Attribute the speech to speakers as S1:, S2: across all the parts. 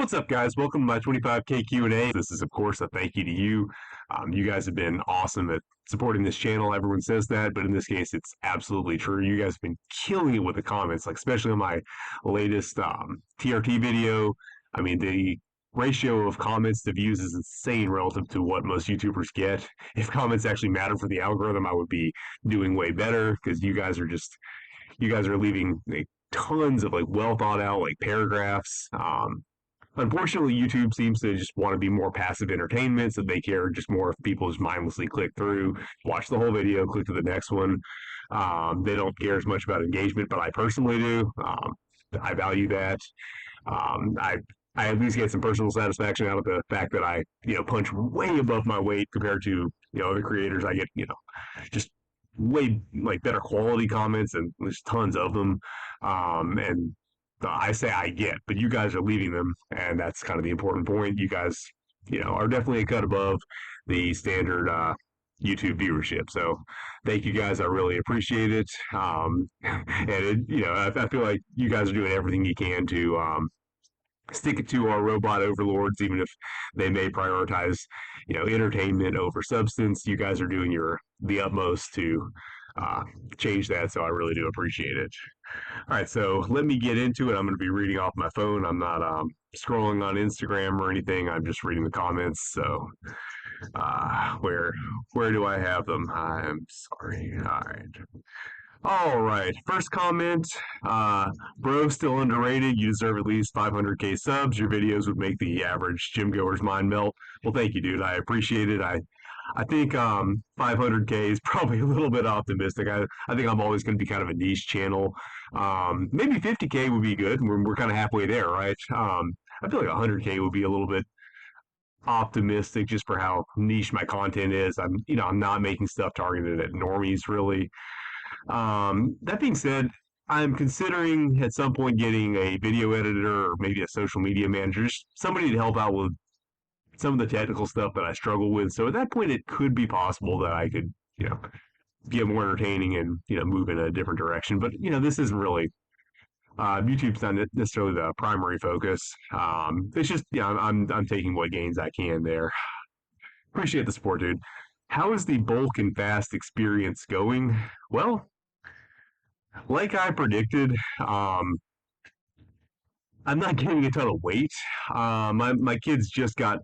S1: What's up, guys? Welcome to my 25K Q&A. This is, of course, a thank you to you. You guys have been awesome at supporting this channel. Everyone says that, but in this case, it's absolutely true. You guys have been killing it with the comments, like especially on my latest TRT video. I mean, the ratio of comments to views is insane relative to what most YouTubers get. If comments actually matter for the algorithm, I would be doing way better because you guys are leaving tons of well thought out paragraphs. Unfortunately, YouTube seems to just want to be more passive entertainment, so they care just more if people just mindlessly click through, watch the whole video, click to the next one. They don't care as much about engagement, but I personally do. I value that. I at least get some personal satisfaction out of the fact that I punch way above my weight compared to other creators. I get just way better quality comments, and there's tons of them. And I say I get, but you guys are leaving them, and that's kind of the important point. You guys, are definitely a cut above the standard YouTube viewership. So, thank you guys. I really appreciate it. And I feel like you guys are doing everything you can to stick it to our robot overlords, even if they may prioritize, entertainment over substance. You guys are doing the utmost to change that, so I really do appreciate it. All right, so let me get into it. I'm going to be reading off my phone. I'm not scrolling on Instagram or anything. I'm just reading the comments. So where do I have them? I'm sorry. All right. First comment. Bro, still underrated. You deserve at least 500K subs. Your videos would make the average gym goer's mind melt. Well, thank you, dude. I appreciate it. I think 500K is probably a little bit optimistic. I think I'm always going to be kind of a niche channel. Maybe 50K would be good. We're kind of halfway there, right? I feel like 100K would be a little bit optimistic just for how niche my content is. I'm not making stuff targeted at normies really. That being said, I'm considering at some point getting a video editor or maybe a social media manager, just somebody to help out with some of the technical stuff that I struggle with. So at that point, it could be possible that I could, get more entertaining and, move in a different direction. But, this isn't really, YouTube's not necessarily the primary focus. It's just, I'm taking what gains I can there. Appreciate the support, dude. How is the bulk and fast experience going? Well, like I predicted, I'm not gaining a ton of weight. My kids just got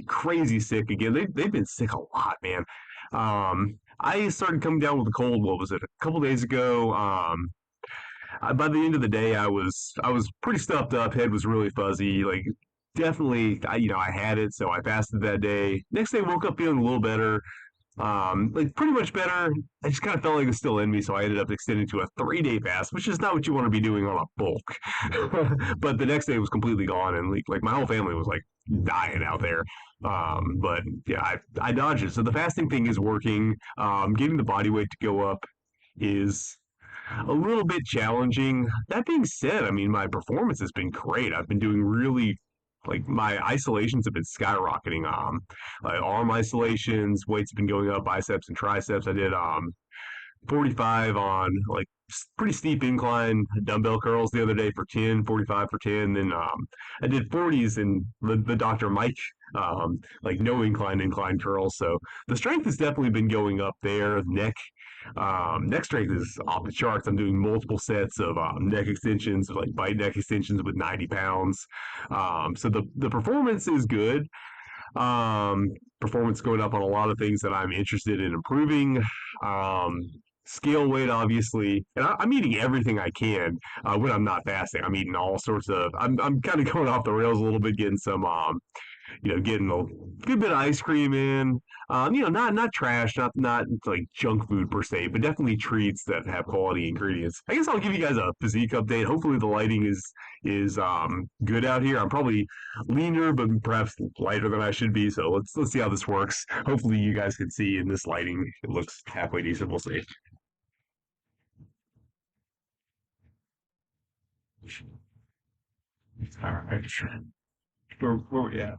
S1: crazy sick again. They've been sick a lot, man. I started coming down with a cold. What was it? A couple days ago. By the end of the day, I was pretty stuffed up. Head was really fuzzy. Definitely, I had it, so I fasted that day. Next day, woke up feeling a little better. Pretty much better. I just kind of felt like it was still in me, so I ended up extending to a 3-day fast, which is not what you want to be doing on a bulk. But the next day was completely gone, and my whole family was dying out there. But yeah, I dodged it. So the fasting thing is working. Getting the body weight to go up is a little bit challenging. That being said, I mean, my performance has been great. I've been doing really my isolations have been skyrocketing. Arm isolations, weights have been going up, biceps and triceps. I did 45 on pretty steep incline dumbbell curls the other day for 10, 45 for 10. Then I did 40s in the Dr. Mike no incline curls. So the strength has definitely been going up there. Neck strength is off the charts. I'm doing multiple sets of neck extensions, bite neck extensions with 90 pounds. So the performance is good. Performance going up on a lot of things that I'm interested in improving. Scale weight, obviously, and I'm eating everything I can when I'm not fasting. I'm eating all sorts of. I'm kind of going off the rails a little bit, getting some getting a good bit of ice cream in. Not trash, not junk food per se, but definitely treats that have quality ingredients. I guess I'll give you guys a physique update. Hopefully the lighting is good out here. I'm probably leaner, but perhaps lighter than I should be. So let's see how this works. Hopefully you guys can see in this lighting. It looks halfway decent. We'll see. All right. Where we at?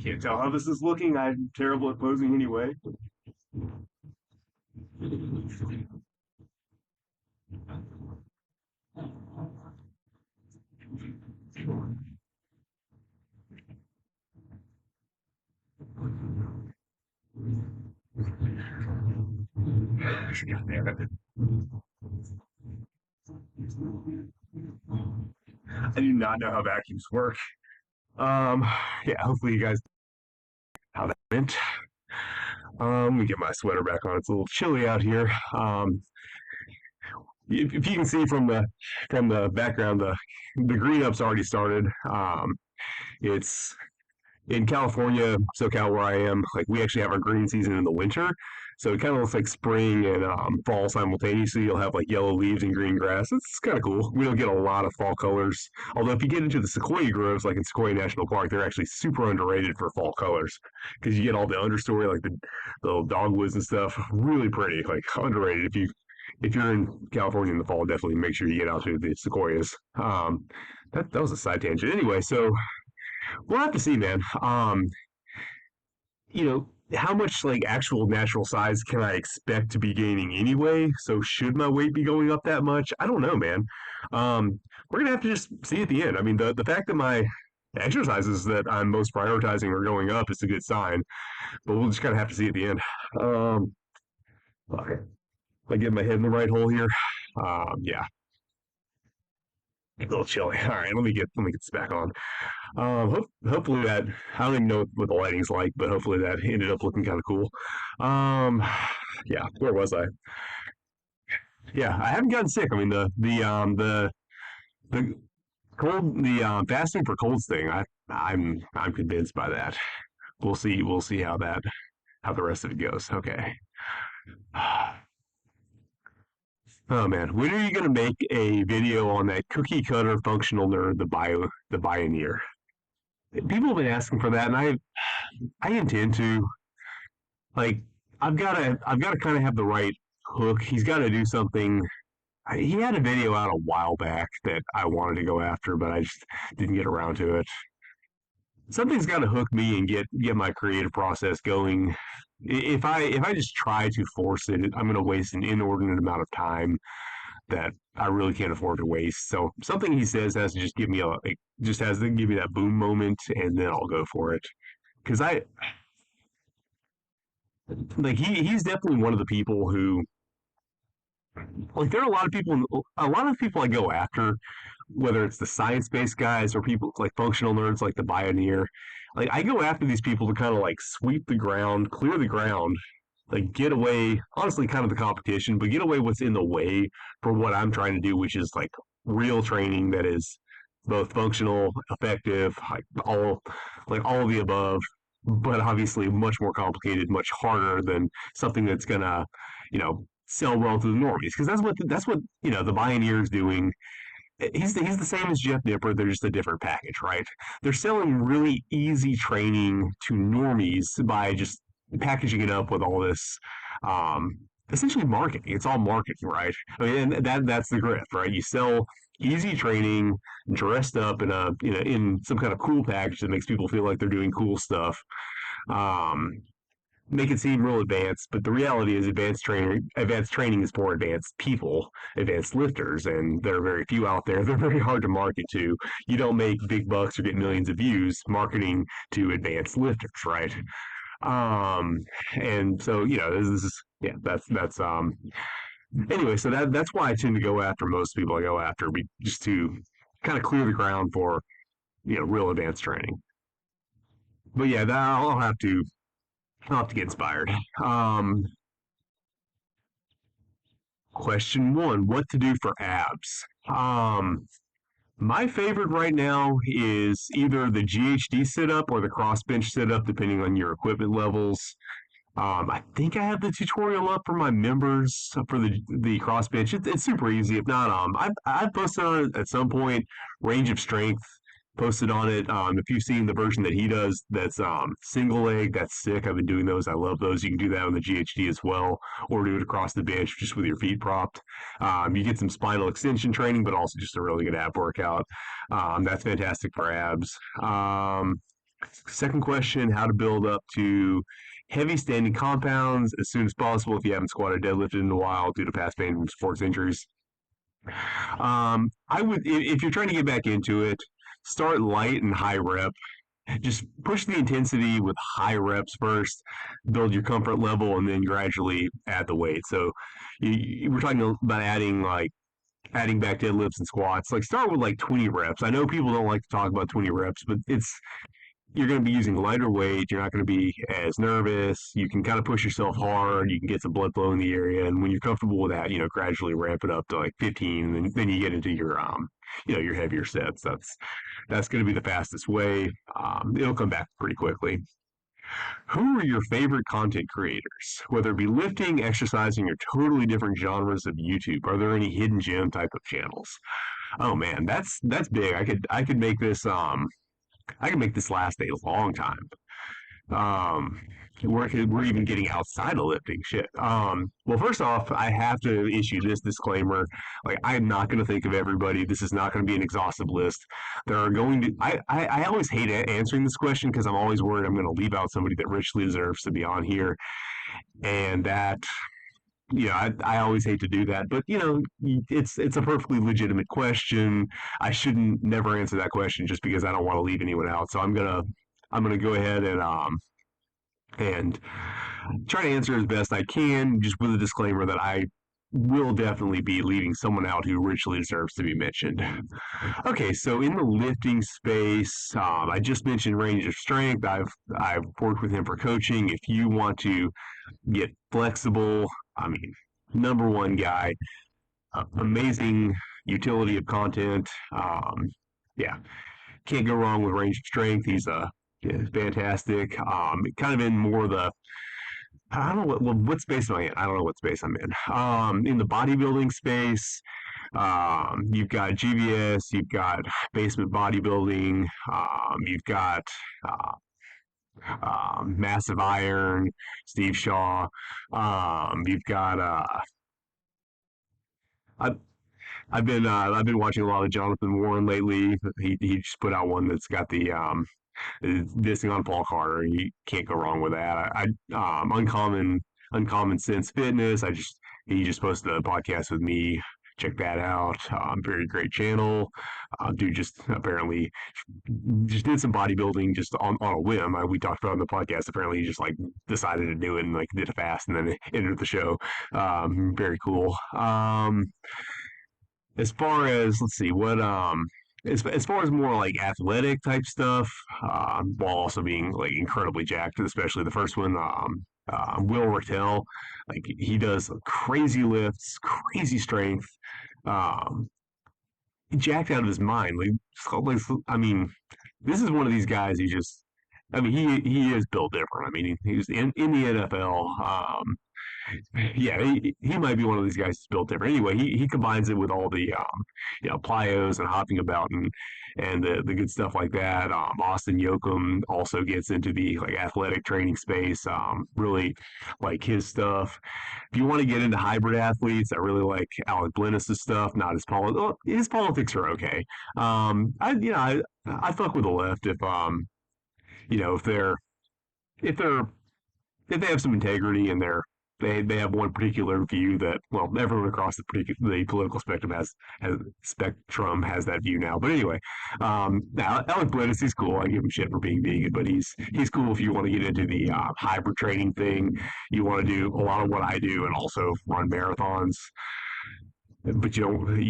S1: Can't tell how this is looking. I'm terrible at posing anyway. I do not know how vacuums work. Um, yeah, hopefully you guys how that went. Let me get my sweater back on. It's a little chilly out here. If you can see from the background, the green up's already started. It's in California, SoCal, where I am. Like we actually have our green season in the winter, so it kind of looks like spring and fall simultaneously. You'll have like yellow leaves and green grass. It's kind of cool. We don't get a lot of fall colors. Although if you get into the sequoia groves, like in Sequoia National Park, they're actually super underrated for fall colors because you get all the understory, like the little dogwoods and stuff. Really pretty, like underrated. If you're in California in the fall, definitely make sure you get out to the sequoias. That was a side tangent. Anyway, so we'll have to see, man. You know, how much like actual natural size can I expect to be gaining anyway? So should my weight be going up that much? I don't know, man. We're gonna have to just see at the end. I mean, the fact that my exercises that I'm most prioritizing are going up is a good sign, but we'll just kind of have to see at the end. Um, okay. I get my head in the right hole here. Yeah, a little chilly. All right, let me get this back on. Hopefully that I don't even know what the lighting's like, but hopefully that ended up looking kind of cool. Um, yeah, where was I? Yeah, I haven't gotten sick. I mean the cold the fasting for colds thing. I'm convinced by that. We'll see how the rest of it goes. Okay. Oh man, when are you gonna make a video on that cookie cutter functional nerd, the Bioneer? People have been asking for that, and I intend to. Like, I've gotta kind of have the right hook. He's got to do something. He had a video out a while back that I wanted to go after, but I just didn't get around to it. Something's got to hook me and get my creative process going. If I just try to force it, I'm going to waste an inordinate amount of time that I really can't afford to waste. So something he says has to just give me just has to give me that boom moment, and then I'll go for it. Because I like he's definitely one of the people who like there are a lot of people I go after, whether it's the science based guys or people like functional nerds like the Bioneer. Like I go after these people to kind of like sweep the ground, clear the ground, like get away honestly kind of the competition, but get away what's in the way for what I'm trying to do, which is like real training that is both functional, effective, like all of the above, but obviously much more complicated, much harder than something that's gonna, sell well to the normies. Because that's what the Pioneer's doing. He's the same as Jeff Nipper. They're just a different package, right? They're selling really easy training to normies by just packaging it up with all this essentially marketing. It's all marketing, right? I mean, and that's the grift, right? You sell easy training dressed up in some kind of cool package that makes people feel like they're doing cool stuff. Um, Make it seem real advanced, but the reality is advanced training is for advanced people, advanced lifters, and there are very few out there. They're very hard to market to. You don't make big bucks or get millions of views marketing to advanced lifters, right? Um, and so this is yeah, that's anyway. So that's why I tend to go after most people I go after, just to kind of clear the ground for real advanced training. But yeah, I'll have to get inspired. Question one: what to do for abs? My favorite right now is either the GHD sit up or the cross bench sit up, depending on your equipment levels. I think I have the tutorial up for my members for the cross bench. It's super easy. If not, I've posted on it at some point. Range of strength. posted on it. If you've seen the version that he does, that's single leg, that's sick. I've been doing those. I love those. You can do that on the GHD as well, or do it across the bench just with your feet propped. You get some spinal extension training, but also just a really good ab workout. That's fantastic for abs. Second question: how to build up to heavy standing compounds as soon as possible if you haven't squatted deadlifted in a while due to past pain and sports injuries. I would, if you're trying to get back into it, start light and high rep. Just push the intensity with high reps first, build your comfort level, and then gradually add the weight. So we're talking about adding back deadlifts and squats. Like start with like 20 reps. I know people don't like to talk about 20 reps, but you're going to be using lighter weight. You're not going to be as nervous. You can kind of push yourself hard. You can get some blood flow in the area. And when you're comfortable with that, gradually ramp it up to like 15. And then you get into your heavier sets. That's going to be the fastest way. It'll come back pretty quickly. Who are your favorite content creators? Whether it be lifting, exercising, or totally different genres of YouTube. Are there any hidden gem type of channels? Oh man, that's big. I could make this last a long time. Um, we're even getting outside of lifting. Shit. Well, first off, I have to issue this disclaimer. Like, I'm not going to think of everybody. This is not going to be an exhaustive list. There are going to. I always hate answering this question because I'm always worried I'm going to leave out somebody that richly deserves to be on here, and that I always hate to do that, but it's a perfectly legitimate question. I shouldn't never answer that question just because I don't want to leave anyone out. So I'm gonna go ahead and try to answer as best I can, just with a disclaimer that I will definitely be leaving someone out who richly deserves to be mentioned. Okay, so in the lifting space, I just mentioned range of strength. I've worked with him for coaching. If you want to get flexible, I mean, number one guy, amazing utility of content. Yeah, can't go wrong with range of strength. He's fantastic. Kind of in more of the I don't know what space am I in? I don't know what space I'm in. In the bodybuilding space, you've got GBS, you've got basement bodybuilding, you've got Massive Iron, Steve Shaw. You've got I, I've been watching a lot of Jonathan Warren lately. He just put out one that's got the dissing on Paul Carter. You can't go wrong with that. Uncommon Sense Fitness. He just posted a podcast with me. Check that out. Very great channel. Dude just apparently just did some bodybuilding just on a whim. We talked about it on the podcast. Apparently, he just like decided to do it and like did a fast and then entered the show. Very cool. As far as let's see what as far as more like athletic type stuff, while also being like incredibly jacked, especially the first one, Will Rattell, like he does crazy lifts, crazy strength, um, jacked out of his mind. I mean, this is one of these guys. I mean, he is built different. I mean, he was in the NFL. Yeah, he might be one of these guys who's built different. Anyway, he combines it with all the plyos and hopping about and the good stuff like that. Austin Yoakum also gets into the like athletic training space. Really like his stuff. If you want to get into hybrid athletes, I really like Alec Blennis's stuff. Not his politics are okay. I fuck with the left you know if they're if they're if they have some integrity and they have one particular view that everyone across the political spectrum has that view now. But anyway, now Alec Bledis, he's cool. I give him shit for being vegan, but he's cool if you want to get into the hybrid training thing. You want to do a lot of what I do and also run marathons. But you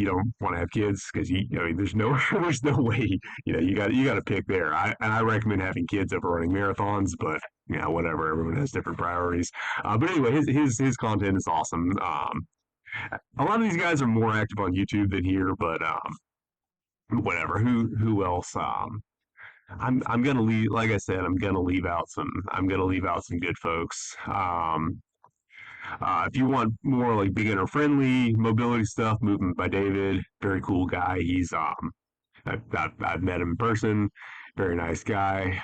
S1: don't want to have kids because I mean there's no there's no way you got to pick there. I recommend having kids over running marathons, but whatever, everyone has different priorities. But anyway, his content is awesome. A lot of these guys are more active on YouTube than here, but whatever. Who else? I'm gonna leave. Like I said, I'm gonna leave out some good folks. If you want more like beginner friendly mobility stuff, Movement by David, very cool guy. I've met him in person. Very nice guy.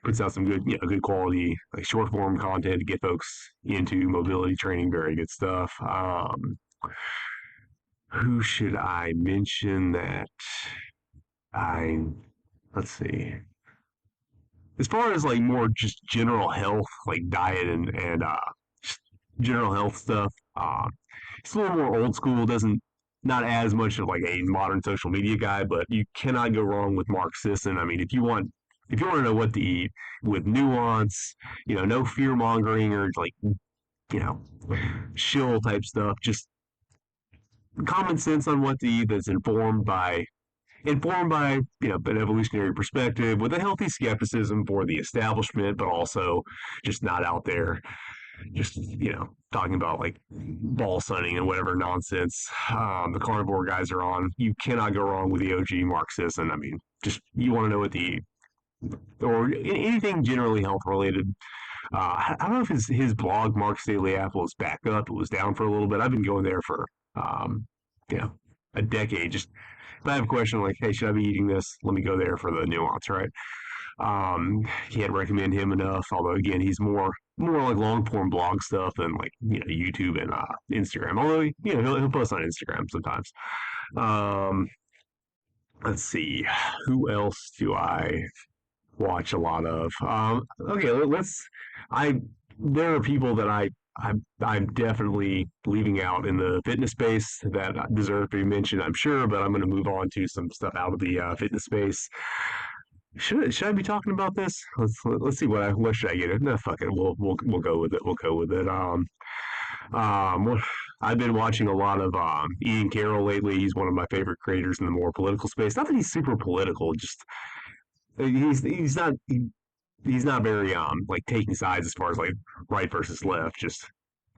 S1: Puts out some good, good quality like short form content to get folks into mobility training. Very good stuff. Who should I mention that I let's see. As far as like more just general health, like diet and just general health stuff, it's a little more old school. Doesn't not as much of like a modern social media guy, but you cannot go wrong with Mark Sisson. I mean, if you want to know what to eat with nuance, no fear mongering or like you know shill type stuff, just common sense on what to eat that's informed by an evolutionary perspective with a healthy skepticism for the establishment, but also just not out there just talking about like ball sunning and whatever nonsense the carnivore guys are on. You cannot go wrong with the OG Marxist, and I mean, just you want to know what to eat or anything generally health related. I don't know if his blog Mark's Daily Apple is back up. It was down for a little bit. I've been going there for you know a decade. Just if I have a question like, hey, should I be eating this? Let me go there for the nuance, right? Can't recommend him enough. Although again, he's more like long form blog stuff than like YouTube and Instagram. Although he'll post on Instagram sometimes. Um, let's see, who else do I watch a lot of? Okay, let's. I There are people that I'm definitely leaving out in the fitness space that deserve to be mentioned, I'm sure, but I'm going to move on to some stuff out of the fitness space. Should I be talking about this? Let's see what should I get it? No, fuck it. We'll go with it. We'll go with it. Um, I've been watching a lot of Ian Carroll lately. He's one of my favorite creators in the more political space. Not that he's super political, just he's not very like taking sides as far as like right versus left. Just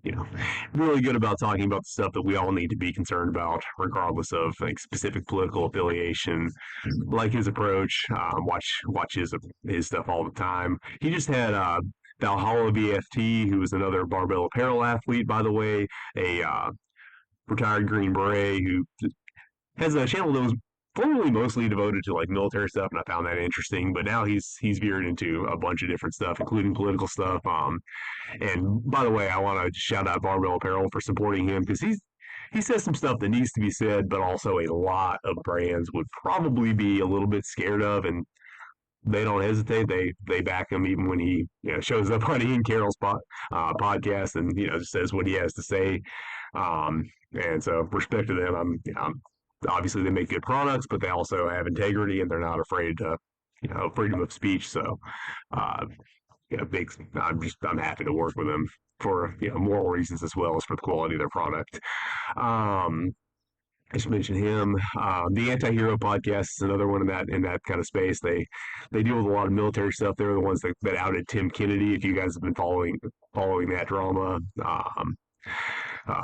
S1: you know, really good about talking about the stuff that we all need to be concerned about, regardless of like specific political affiliation. Like his approach, watch his stuff all the time. He just had Valhalla VFT, who was another barbell apparel athlete, by the way, a retired Green Beret who has a channel that was formerly mostly devoted to like military stuff, and I found that interesting. But now he's veered into a bunch of different stuff, including political stuff. And by the way, I want to shout out Barbell Apparel for supporting him because he says some stuff that needs to be said, but also a lot of brands would probably be a little bit scared of, and they don't hesitate. They back him even when he shows up on Ian Carroll's podcast and just says what he has to say. And so respect to them. Obviously they make good products, but they also have integrity and they're not afraid to freedom of speech. So uh, big. I'm happy to work with them for moral reasons as well as for the quality of their product. Um, I just mentioned him. The Anti-Hero podcast is another one in that kind of space. They deal with a lot of military stuff. They're the ones that outed Tim Kennedy. If you guys have been following that drama,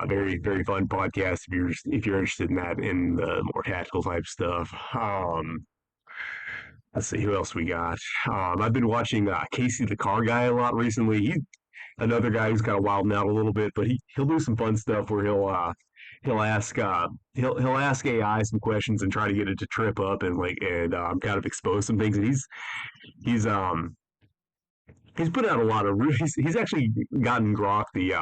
S1: very very fun podcast if you're interested in that in the more tactical type stuff. Let's see who else we got. I've been watching Casey the Car Guy a lot recently. He's another guy who's kind of wilding out a little bit, but he'll do some fun stuff where he'll ask he'll ask AI some questions and try to get it to trip up and kind of expose some things. And he's put out a lot of he's actually gotten Grok the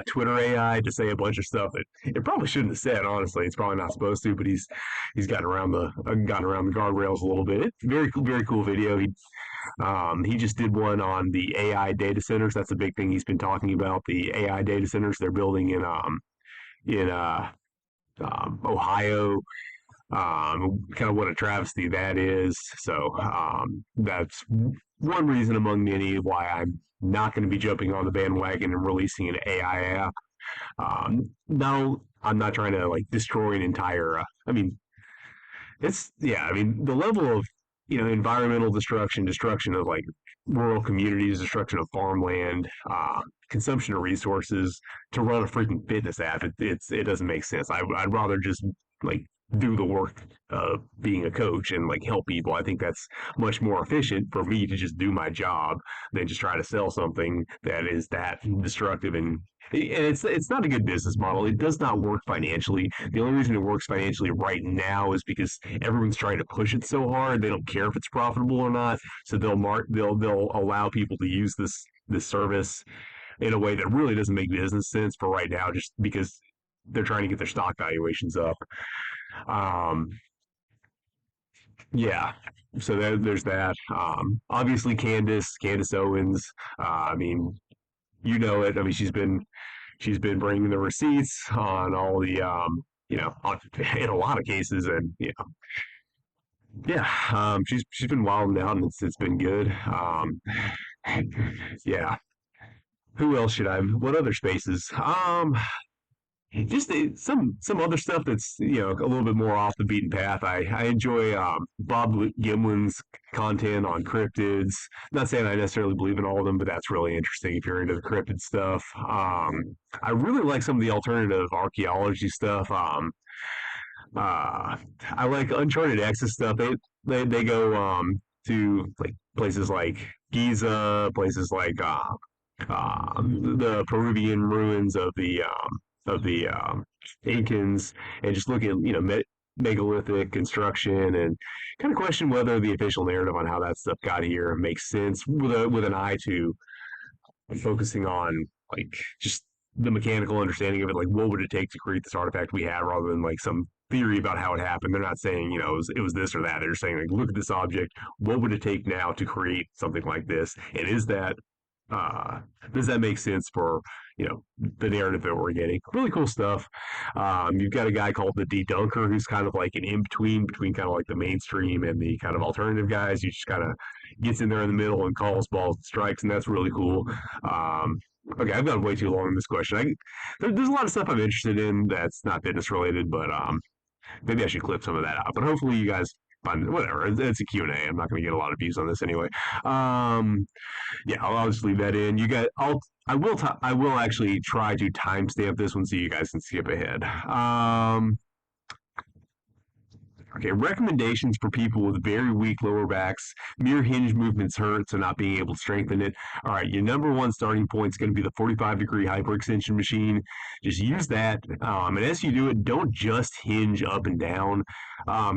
S1: Twitter AI to say a bunch of stuff that it probably shouldn't have said. Honestly, it's probably not supposed to, but he's gotten around the guardrails a little bit. It's very cool video. He just did one on the AI data centers. That's a big thing he's been talking about. The AI data centers they're building in Ohio. Kind of what a travesty that is. So that's one reason among many why I'm not going to be jumping on the bandwagon and releasing an AI app. No, I'm not trying to like destroy an entire. I mean, I mean, the level of environmental destruction of like rural communities, destruction of farmland, consumption of resources to run a freaking fitness app. It doesn't make sense. I'd rather just like do the work of being a coach and like help people. I think that's much more efficient for me to just do my job than just try to sell something that is that destructive and it's not a good business model. It does not work financially. The only reason it works financially right now is because everyone's trying to push it so hard. They don't care if it's profitable or not. So they'll allow people to use this service in a way that really doesn't make business sense for right now, just because they're trying to get their stock valuations up. Um, yeah. So there's that. Obviously, Candace Owens. I mean, you know it. I mean, she's been bringing the receipts on all the in a lot of cases, and yeah, she's been wilding out, and it's been good. Yeah. Who else should I? What other spaces? Just some other stuff that's a little bit more off the beaten path. I enjoy Bob Gimlin's content on cryptids. Not saying I necessarily believe in all of them, but that's really interesting if you're into the cryptid stuff. I really like some of the alternative archaeology stuff. I like Uncharted X's stuff. They go to like places like Giza, places like the Peruvian ruins of the Incans, and just look at megalithic construction and kind of question whether the official narrative on how that stuff got here makes sense with an eye to focusing on like just the mechanical understanding of it. Like, what would it take to create this artifact we have, rather than like some theory about how it happened. They're not saying it was this or that. They're saying like, look at this object. What would it take now to create something like this? And is that uh, does that make sense for the narrative that we're getting? Really cool stuff. You've got a guy called the Dunker, who's kind of like an in between kind of like the mainstream and the kind of alternative guys. He just kind of gets in there in the middle and calls balls and strikes, and that's really cool. Um, okay, I've gone way too long in this question. There's a lot of stuff I'm interested in that's not fitness related, but maybe I should clip some of that out. But hopefully you guys find whatever. It's a Q&A. I'm not going to get a lot of views on this anyway. Um, yeah, I'll just leave that in. You guys, I will actually try to timestamp this one so you guys can skip ahead. Okay, recommendations for people with very weak lower backs. Mere hinge movements hurt, so not being able to strengthen it. All right, your number one starting point is going to be the 45-degree hyperextension machine. Just use that. And as you do it, don't just hinge up and down.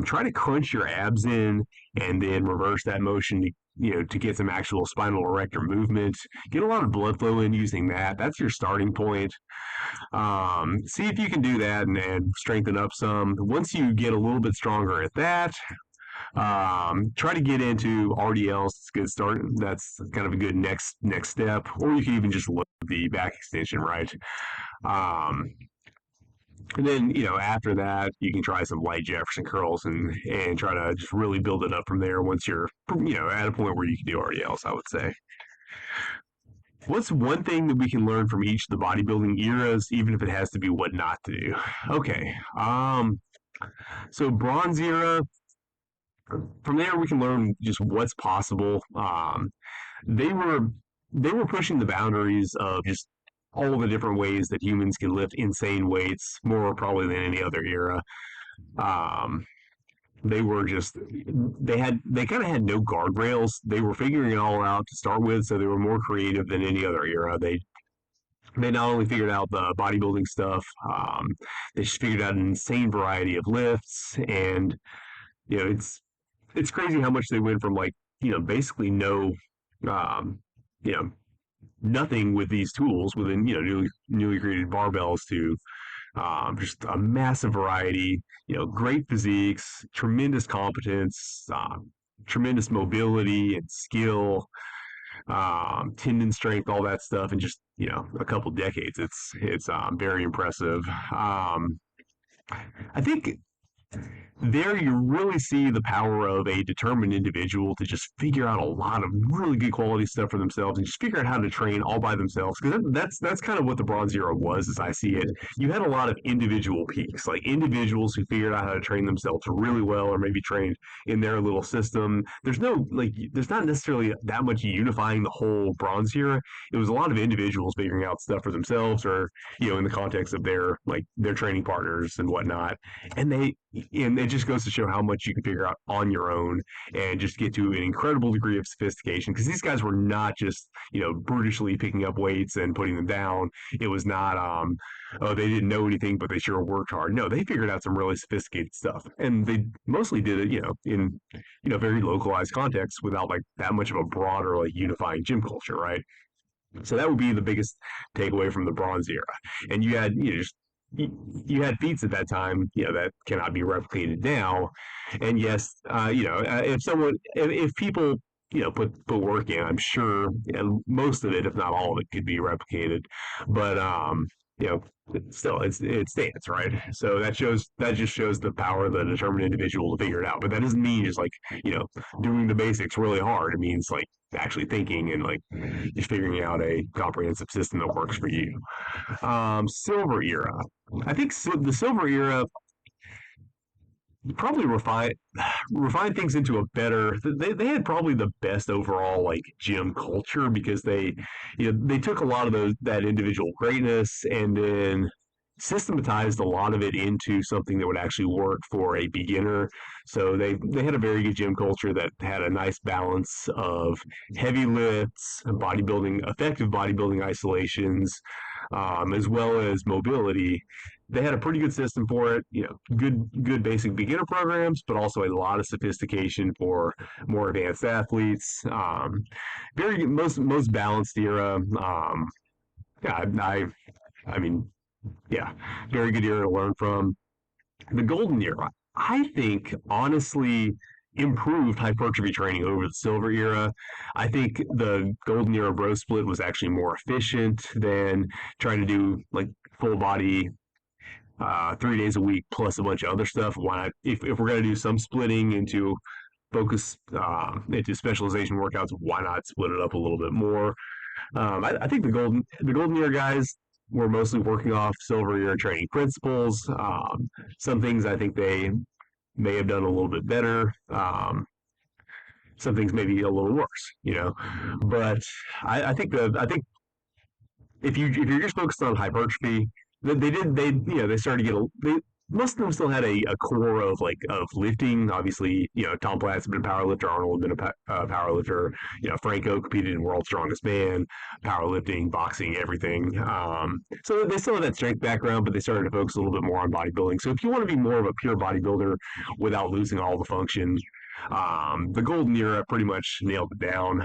S1: Try to crunch your abs in and then reverse that motion to get some actual spinal erector movement. Get a lot of blood flow in using that. That's your starting point. See if you can do that and strengthen up some. Once you get a little bit stronger at that, try to get into RDLs. It's a good start. That's kind of a good next step. Or you can even just look at the back extension, right? Um, and then after that, you can try some light Jefferson curls and try to just really build it up from there. Once you're at a point where you can do RDLs, I would say. What's one thing that we can learn from each of the bodybuilding eras, even if it has to be what not to do? Okay. So bronze era, from there we can learn just what's possible. They were they were pushing the boundaries of just all the different ways that humans can lift insane weights, more probably than any other era. Um, they were just they kind of had no guardrails. They were figuring it all out to start with, so they were more creative than any other era. They not only figured out the bodybuilding stuff, they just figured out an insane variety of lifts, and it's crazy how much they went from like basically no um, you know nothing with these tools within newly created barbells to just a massive variety, great physiques, tremendous competence, tremendous mobility and skill, tendon strength, all that stuff in just a couple decades. It's very impressive. I think there you really see the power of a determined individual to just figure out a lot of really good quality stuff for themselves and just figure out how to train all by themselves. Because that's kind of what the Bronze Era was, as I see it. You had a lot of individual peaks, like individuals who figured out how to train themselves really well, or maybe trained in their little system. There's not necessarily that much unifying the whole Bronze Era. It was a lot of individuals figuring out stuff for themselves, or in the context of their training partners and whatnot. And it just goes to show how much you can figure out on your own and just get to an incredible degree of sophistication, because these guys were not just brutishly picking up weights and putting them down. It was not oh, they didn't know anything but they sure worked hard. No, they figured out some really sophisticated stuff, and they mostly did it in very localized contexts without like that much of a broader like unifying gym culture, right? So that would be the biggest takeaway from the Bronze Era. And you had just you had feats at that time, that cannot be replicated now. And yes, if people put work in, I'm sure most of it, if not all of it, could be replicated. But you know, still, it stands, right? So that just shows the power of the determined individual to figure it out. But that doesn't mean just like doing the basics really hard. It means like actually thinking and like just figuring out a comprehensive system that works for you. Silver era. I think the silver era probably refine things into a better. They had probably the best overall like gym culture, because they took a lot of that individual greatness and then systematized a lot of it into something that would actually work for a beginner. So they had a very good gym culture that had a nice balance of heavy lifts, effective bodybuilding isolations, as well as mobility. They had a pretty good system for it. Good basic beginner programs, but also a lot of sophistication for more advanced athletes. Very most balanced era. Yeah, I mean, yeah, very good era to learn from. The golden era, I think, honestly improved hypertrophy training over the silver era. I think the golden era bro split was actually more efficient than trying to do like full body 3 days a week plus a bunch of other stuff. Why not, if we're going to do some splitting into specialization workouts, why not split it up a little bit more? I think the golden era guys were mostly working off silver era training principles. Some things I think they may have done a little bit better. Some things maybe a little worse. But I think if you're just focused on hypertrophy, they started to get most of them still had a core of lifting. Obviously, Tom Platz had been a powerlifter, Arnold had been a powerlifter. Franco competed in World's Strongest Man, powerlifting, boxing, everything. So they still have that strength background, but they started to focus a little bit more on bodybuilding. So if you want to be more of a pure bodybuilder without losing all the function, the golden era pretty much nailed it down.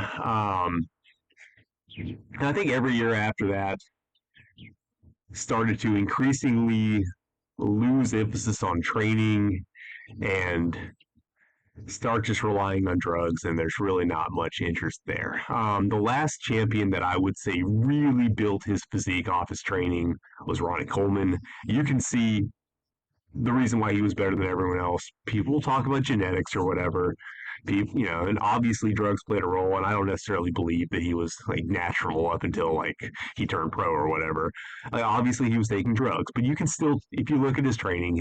S1: And I think every year after that started to increasingly lose emphasis on training and start just relying on drugs, and there's really not much interest there. The last champion that I would say really built his physique off his training was Ronnie Coleman. You can see the reason why he was better than everyone else. People talk about genetics or whatever. People, and obviously drugs played a role. And I don't necessarily believe that he was like natural up until like he turned pro or whatever. Like, obviously, he was taking drugs, but you can still, if you look at his training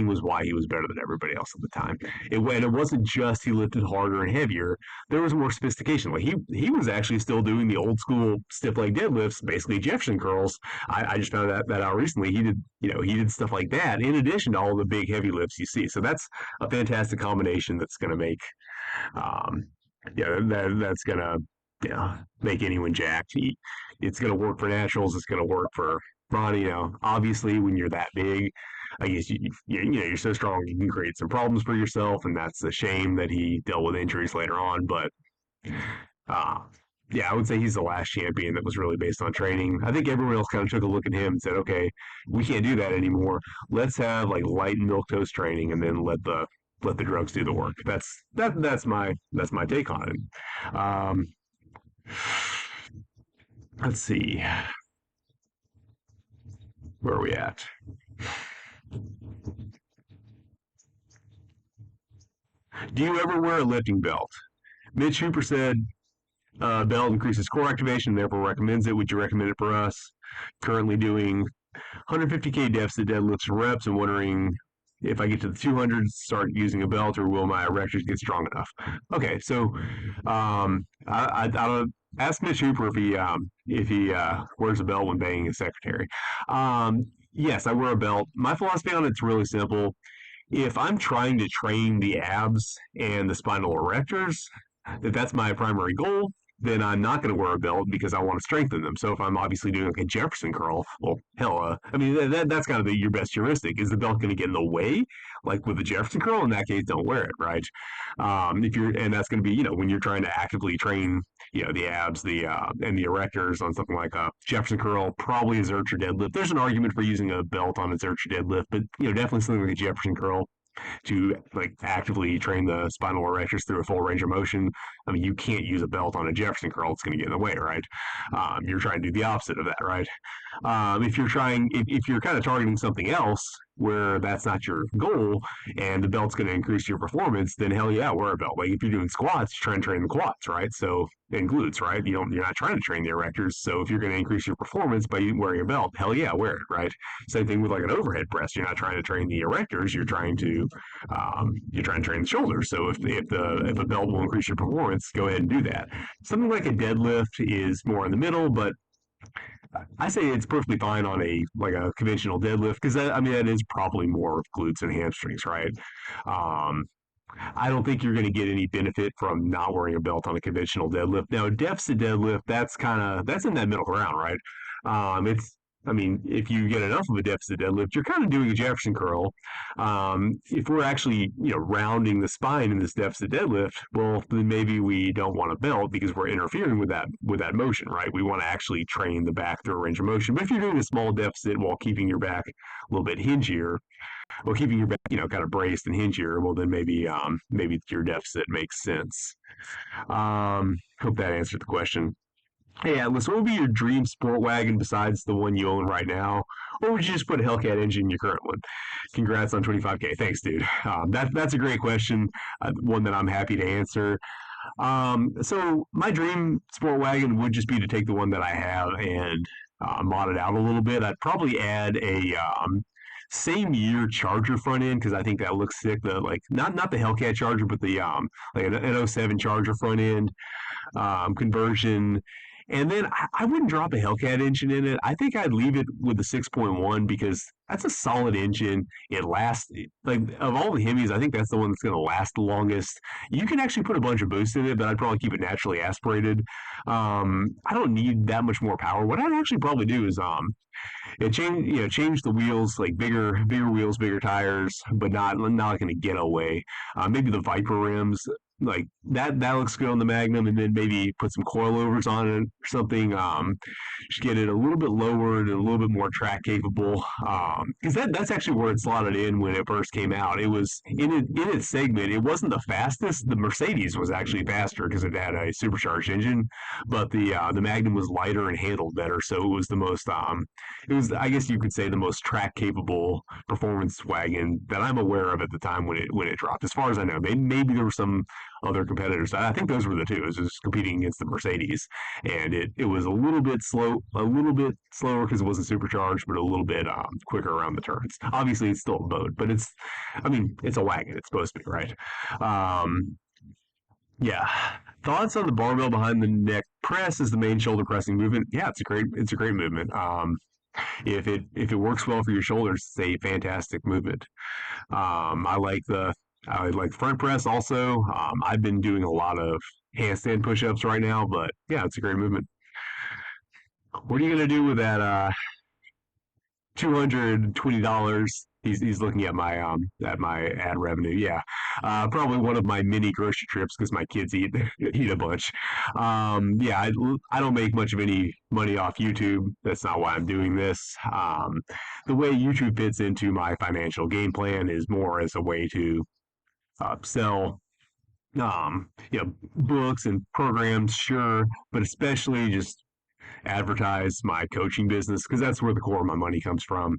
S1: was why he was better than everybody else at the time. And it wasn't just he lifted harder and heavier. There was more sophistication. Like he was actually still doing the old school stiff leg deadlifts, basically Jefferson curls. I just found that out recently. He did stuff like that in addition to all the big heavy lifts you see. So that's a fantastic combination that's going to make um, that's gonna make anyone jacked. It's gonna work for naturals. It's gonna work for Ronnie. Obviously, when you're that big, I guess you're so strong you can create some problems for yourself, and that's a shame that he dealt with injuries later on. But uh, yeah, I would say he's the last champion that was really based on training. I think everyone else kind of took a look at him and said, okay, we can't do that anymore. Let's have like light and milk toast training, and then let the drugs do the work. That's my take on it. Let's see, where are we at? Do you ever wear a lifting belt? Mitch Hooper said, belt increases core activation, therefore recommends it. Would you recommend it for us? Currently doing 150K deficit deadlifts and reps and wondering if I get to the 200s, start using a belt, or will my erectors get strong enough? Okay, so I'll ask Mitch Hooper if he wears a belt when banging his secretary. Yes, I wear a belt. My philosophy on it's really simple. If I'm trying to train the abs and the spinal erectors, if that's my primary goal, then I'm not going to wear a belt because I want to strengthen them. So if I'm obviously doing like a Jefferson curl, well, hell, I mean that's kind of your best heuristic. Is the belt going to get in the way, like with the Jefferson curl? In that case, don't wear it, right? If you're, and that's going to be, when you're trying to actively train, the abs, the and the erectors on something like a Jefferson curl, probably a Zercher deadlift. There's an argument for using a belt on a Zercher deadlift, but definitely something like a Jefferson curl to like actively train the spinal erectors through a full range of motion. I mean, you can't use a belt on a Jefferson curl; it's going to get in the way, right? You're trying to do the opposite of that, right? If you're kind of targeting something else where that's not your goal, and the belt's going to increase your performance, then hell yeah, wear a belt. Like if you're doing squats, you're trying to train the quads, right? So and glutes, right? You're not trying to train the erectors. So if you're going to increase your performance by wearing a belt, hell yeah, wear it, right? Same thing with like an overhead press. You're not trying to train the erectors. You're trying to train the shoulders. So if a belt will increase your performance, go ahead and do that. Something like a deadlift is more in the middle, but I say it's perfectly fine on a conventional deadlift because that is probably more of glutes and hamstrings, right? Um, I don't think you're going to get any benefit from not wearing a belt on a conventional deadlift. Now, a deficit deadlift, that's in that middle ground, right? It's I mean, if you get enough of a deficit deadlift, you're kind of doing a Jefferson curl. If we're actually, rounding the spine in this deficit deadlift, well, then maybe we don't want a belt because we're interfering with that motion, right? We want to actually train the back through a range of motion. But if you're doing a small deficit while keeping your back a little bit hingier, well, keeping your back, kind of braced and hingier, well, then maybe your deficit makes sense. Hope that answered the question. Hey, Atlas, what would be your dream sport wagon besides the one you own right now? Or would you just put a Hellcat engine in your current one? Congrats on 25K. Thanks, dude. That's a great question, one that I'm happy to answer. So my dream sport wagon would just be to take the one that I have and mod it out a little bit. I'd probably add a same year Charger front end because I think that looks sick. The like not the Hellcat Charger, but the like an '07 Charger front end conversion. And then I wouldn't drop a Hellcat engine in it. I think I'd leave it with the 6.1 because that's a solid engine. It lasts, like, of all the Hemis, I think that's the one that's going to last the longest. You can actually put a bunch of boost in it, but I'd probably keep it naturally aspirated. I don't need that much more power. What I'd actually probably do is change the wheels, like bigger wheels, bigger tires, but not like in a getaway. Maybe the Viper rims, like that looks good on the Magnum, and then maybe put some coilovers on it or something. Just get it a little bit lower and a little bit more track capable. Because that's actually where it slotted in when it first came out. It was in its segment. It wasn't the fastest. The Mercedes was actually faster because it had a supercharged engine, but the Magnum was lighter and handled better. So it was the most it was, I guess you could say, the most track capable performance wagon that I'm aware of at the time when it dropped. As far as I know, maybe there were some other competitors. I think those were the two. It was just competing against the Mercedes, and it was a little bit slower because it wasn't supercharged, but a little bit quicker around the turns. Obviously, it's still a boat, but it's a wagon. It's supposed to be, right. Yeah. Thoughts on the barbell behind the neck press is the main shoulder pressing movement. Yeah, it's a great movement. If it works well for your shoulders, it's a fantastic movement. Um, I like the I like front press also. I've been doing a lot of handstand push-ups right now, but yeah, it's a great movement. What are you gonna do with that $220? He's looking at my ad revenue. Yeah, probably one of my mini grocery trips because my kids eat a bunch. Yeah, I don't make much of any money off YouTube. That's not why I'm doing this. The way YouTube fits into my financial game plan is more as a way to sell books and programs, sure, but especially just advertise my coaching business because that's where the core of my money comes from.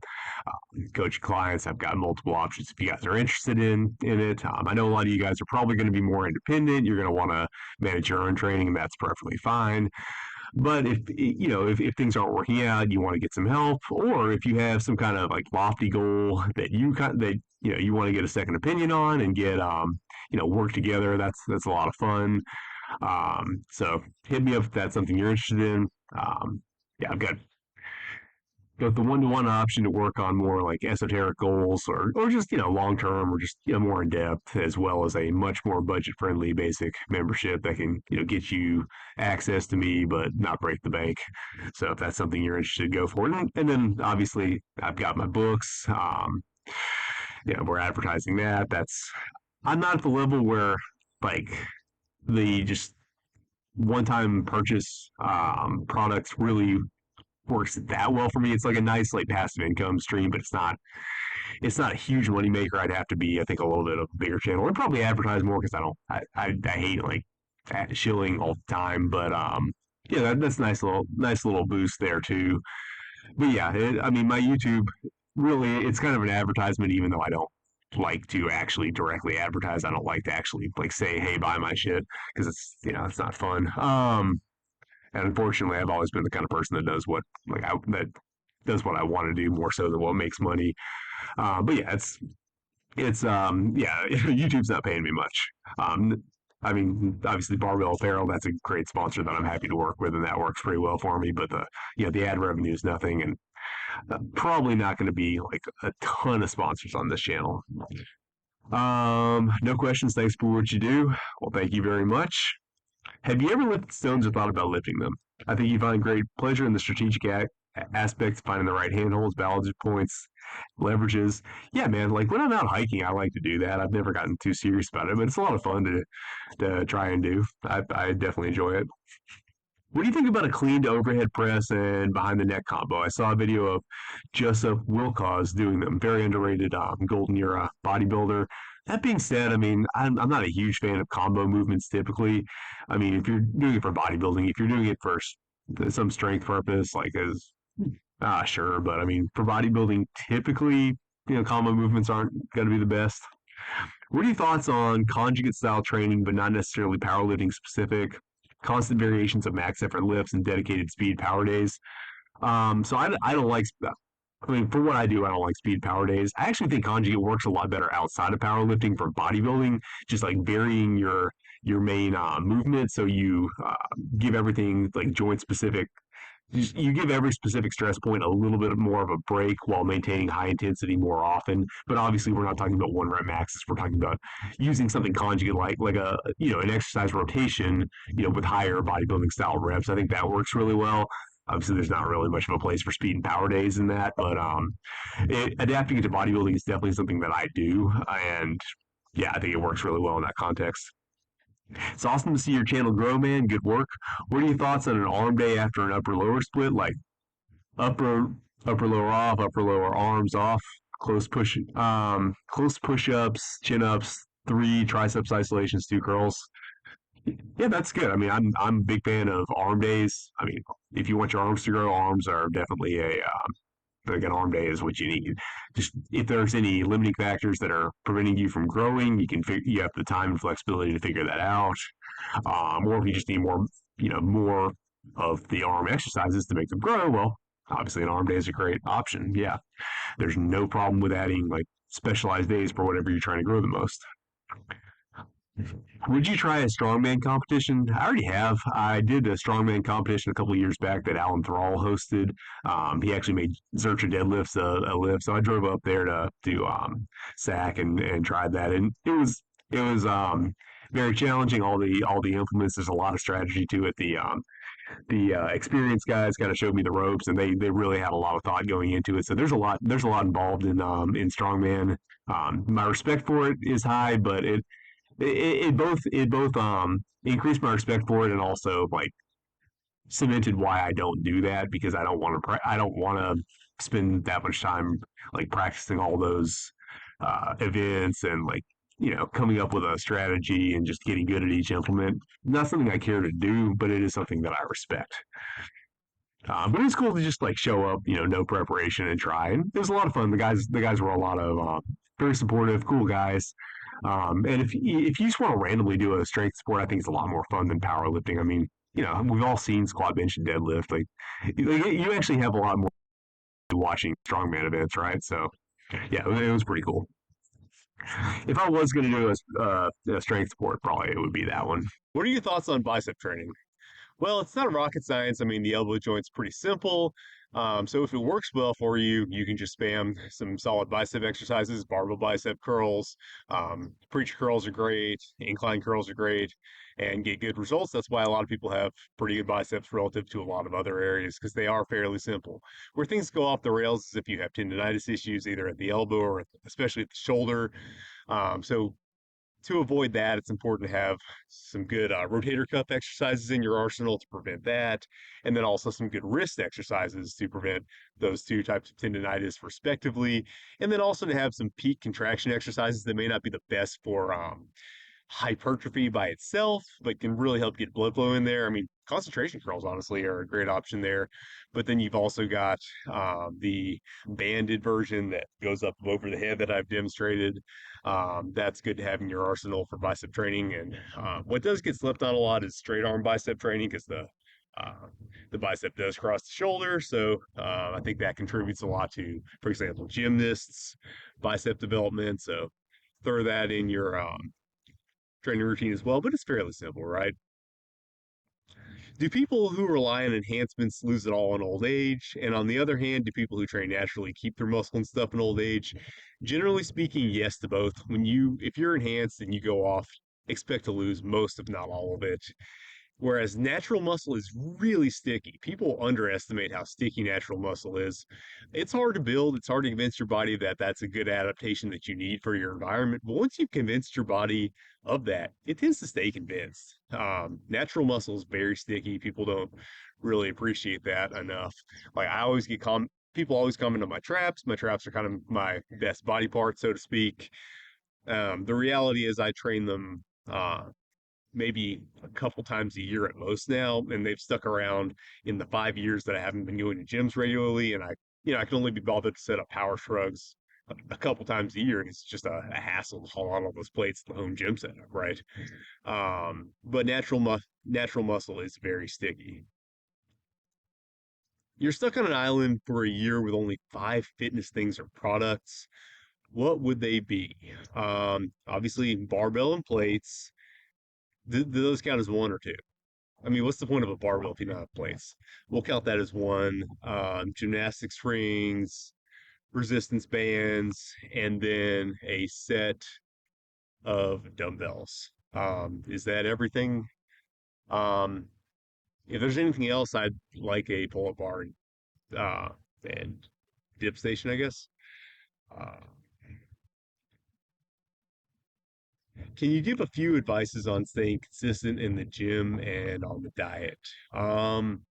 S1: Coaching clients, I've got multiple options if you guys are interested in it. I know a lot of you guys are probably going to be more independent. You're going to want to manage your own training, and that's perfectly fine. But if things aren't working out, you want to get some help, or if you have some kind of like lofty goal that you want to get a second opinion on and get work together. That's a lot of fun. So hit me up if that's something you're interested in. Yeah, I've got the one-to-one option to work on more like esoteric goals or just long term or just more in depth, as well as a much more budget friendly basic membership that can get you access to me but not break the bank. So if that's something you're interested, go for it. And then obviously I've got my books. We're advertising that. That's I'm not at the level where like the just one-time purchase products really works that well for me. It's like a nice like passive income stream, but it's not a huge moneymaker. I'd have to be, I think, a little bit of a bigger channel and probably advertise more because I hate like shilling all the time. But yeah, that's nice little boost there too. But yeah, I mean, my YouTube really it's kind of an advertisement, even though I don't like to actually directly advertise. I don't like to actually like say, "Hey, buy my shit," because it's not fun. And unfortunately, I've always been the kind of person that that does what I want to do more so than what makes money. But yeah, yeah, YouTube's not paying me much. I mean, obviously, Barbell Apparel, that's a great sponsor that I'm happy to work with, and that works pretty well for me. But the ad revenue is nothing, and probably not going to be like a ton of sponsors on this channel. No questions. Thanks for what you do. Well, thank you very much. Have you ever lifted stones or thought about lifting them? I think you find great pleasure in the strategic aspects, finding the right handholds, balance points, leverages. Yeah, man. Like when I'm out hiking, I like to do that. I've never gotten too serious about it, but it's a lot of fun to try and do. I definitely enjoy it. What do you think about a clean to overhead press and behind the neck combo? I saw a video of Joseph Wilcos doing them. Very underrated golden era bodybuilder. That being said, I mean, I'm not a huge fan of combo movements typically. I mean, if you're doing it for bodybuilding, if you're doing it for some strength purpose, like as sure, but I mean, for bodybuilding, typically, combo movements aren't going to be the best. What are your thoughts on conjugate style training, but not necessarily powerlifting specific? Constant variations of max effort lifts and dedicated speed power days. So I don't like. I mean, for what I do, I don't like speed power days. I actually think conjugate works a lot better outside of powerlifting for bodybuilding. Just like varying your main movement, so you give everything like joint specific. You give every specific stress point a little bit more of a break while maintaining high intensity more often. But obviously, we're not talking about one rep maxes. We're talking about using something conjugate like a an exercise rotation, with higher bodybuilding style reps. I think that works really well. Obviously, there's not really much of a place for speed and power days in that, but adapting it to bodybuilding is definitely something that I do, and yeah, I think it works really well in that context. It's awesome to see your channel grow, man. Good work. What are your thoughts on an arm day after an upper lower split? Like upper upper lower off, upper lower arms off, close push ups, chin ups, three triceps isolations, two curls. Yeah, that's good. I mean, I'm a big fan of arm days. I mean, if you want your arms to grow, arms are definitely a like an arm day is what you need. Just if there's any limiting factors that are preventing you from growing, you have the time and flexibility to figure that out. Or if you just need more of the arm exercises to make them grow, well, obviously an arm day is a great option. Yeah, there's no problem with adding like specialized days for whatever you're trying to grow the most. Would you try a strongman competition? I already have. I did a strongman competition a couple of years back that Alan Thrall hosted. He actually made Zercher deadlifts a lift, so I drove up there to SAC and tried that, and it was very challenging. All the implements. There's a lot of strategy to it. The experienced guys kind of showed me the ropes, and they really had a lot of thought going into it. So there's a lot involved in strongman. My respect for it is high, but it both increased my respect for it and also like cemented why I don't do that because I don't want to spend that much time like practicing all those events and like coming up with a strategy and just getting good at each implement. Not something I care to do, but it is something that I respect. But it's cool to just like show up, no preparation and try. And it was a lot of fun. The guys were a lot of very supportive, cool guys. And if you just want to randomly do a strength sport, I think it's a lot more fun than powerlifting. I mean, we've all seen squat, bench, and deadlift. Like you actually have a lot more watching strongman events, right? So yeah, it was pretty cool. If I was going to do a strength sport, probably it would be that one. What are your thoughts on bicep training? Well, it's not rocket science. I mean, the elbow joint's pretty simple. So if it works well for you, you can just spam some solid bicep exercises, barbell bicep curls. Preacher curls are great, incline curls are great, and get good results. That's why a lot of people have pretty good biceps relative to a lot of other areas because they are fairly simple. Where things go off the rails is if you have tendonitis issues, either at the elbow or especially at the shoulder. So to avoid that, it's important to have some good rotator cuff exercises in your arsenal to prevent that, and then also some good wrist exercises to prevent those two types of tendonitis, respectively. And then also to have some peak contraction exercises that may not be the best for hypertrophy by itself, but can really help get blood flow in there. I mean, concentration curls honestly are a great option there. But then you've also got the banded version that goes up over the head that I've demonstrated. That's good to have in your arsenal for bicep training. And what does get slept on a lot is straight arm bicep training because the bicep does cross the shoulder. So I think that contributes a lot to, for example, gymnasts' bicep development. So throw that in your training routine as well, but it's fairly simple, right? Do people who rely on enhancements lose it all in old age? And on the other hand, do people who train naturally keep their muscle and stuff in old age? Generally speaking, yes to both. If you're enhanced and you go off, expect to lose most, if not all of it. Whereas natural muscle is really sticky. People underestimate how sticky natural muscle is. It's hard to build. It's hard to convince your body that that's a good adaptation that you need for your environment. But once you've convinced your body of that, it tends to stay convinced. Natural muscle is very sticky. People don't really appreciate that enough. Like I always get people always comment on my traps. My traps are kind of my best body part, so to speak. The reality is I train them maybe a couple times a year at most now, and they've stuck around in the 5 years that I haven't been going to gyms regularly, and I can only be bothered to set up power shrugs a couple times a year, and it's just a hassle to haul on all those plates at the home gym setup, right? But natural muscle is very sticky. You're stuck on an island for a year with only 5 fitness things or products. What would they be? Obviously, barbell and plates. Do those count as one or two? I mean, what's the point of a barbell if you don't have plates? We'll count that as one. Gymnastics rings, resistance bands, and then a set of dumbbells. Is that everything? Um, if there's anything else, I'd like a pull-up bar uh, and dip station, I guess. Uh, can you give a few advices on staying consistent in the gym and on the diet? Um,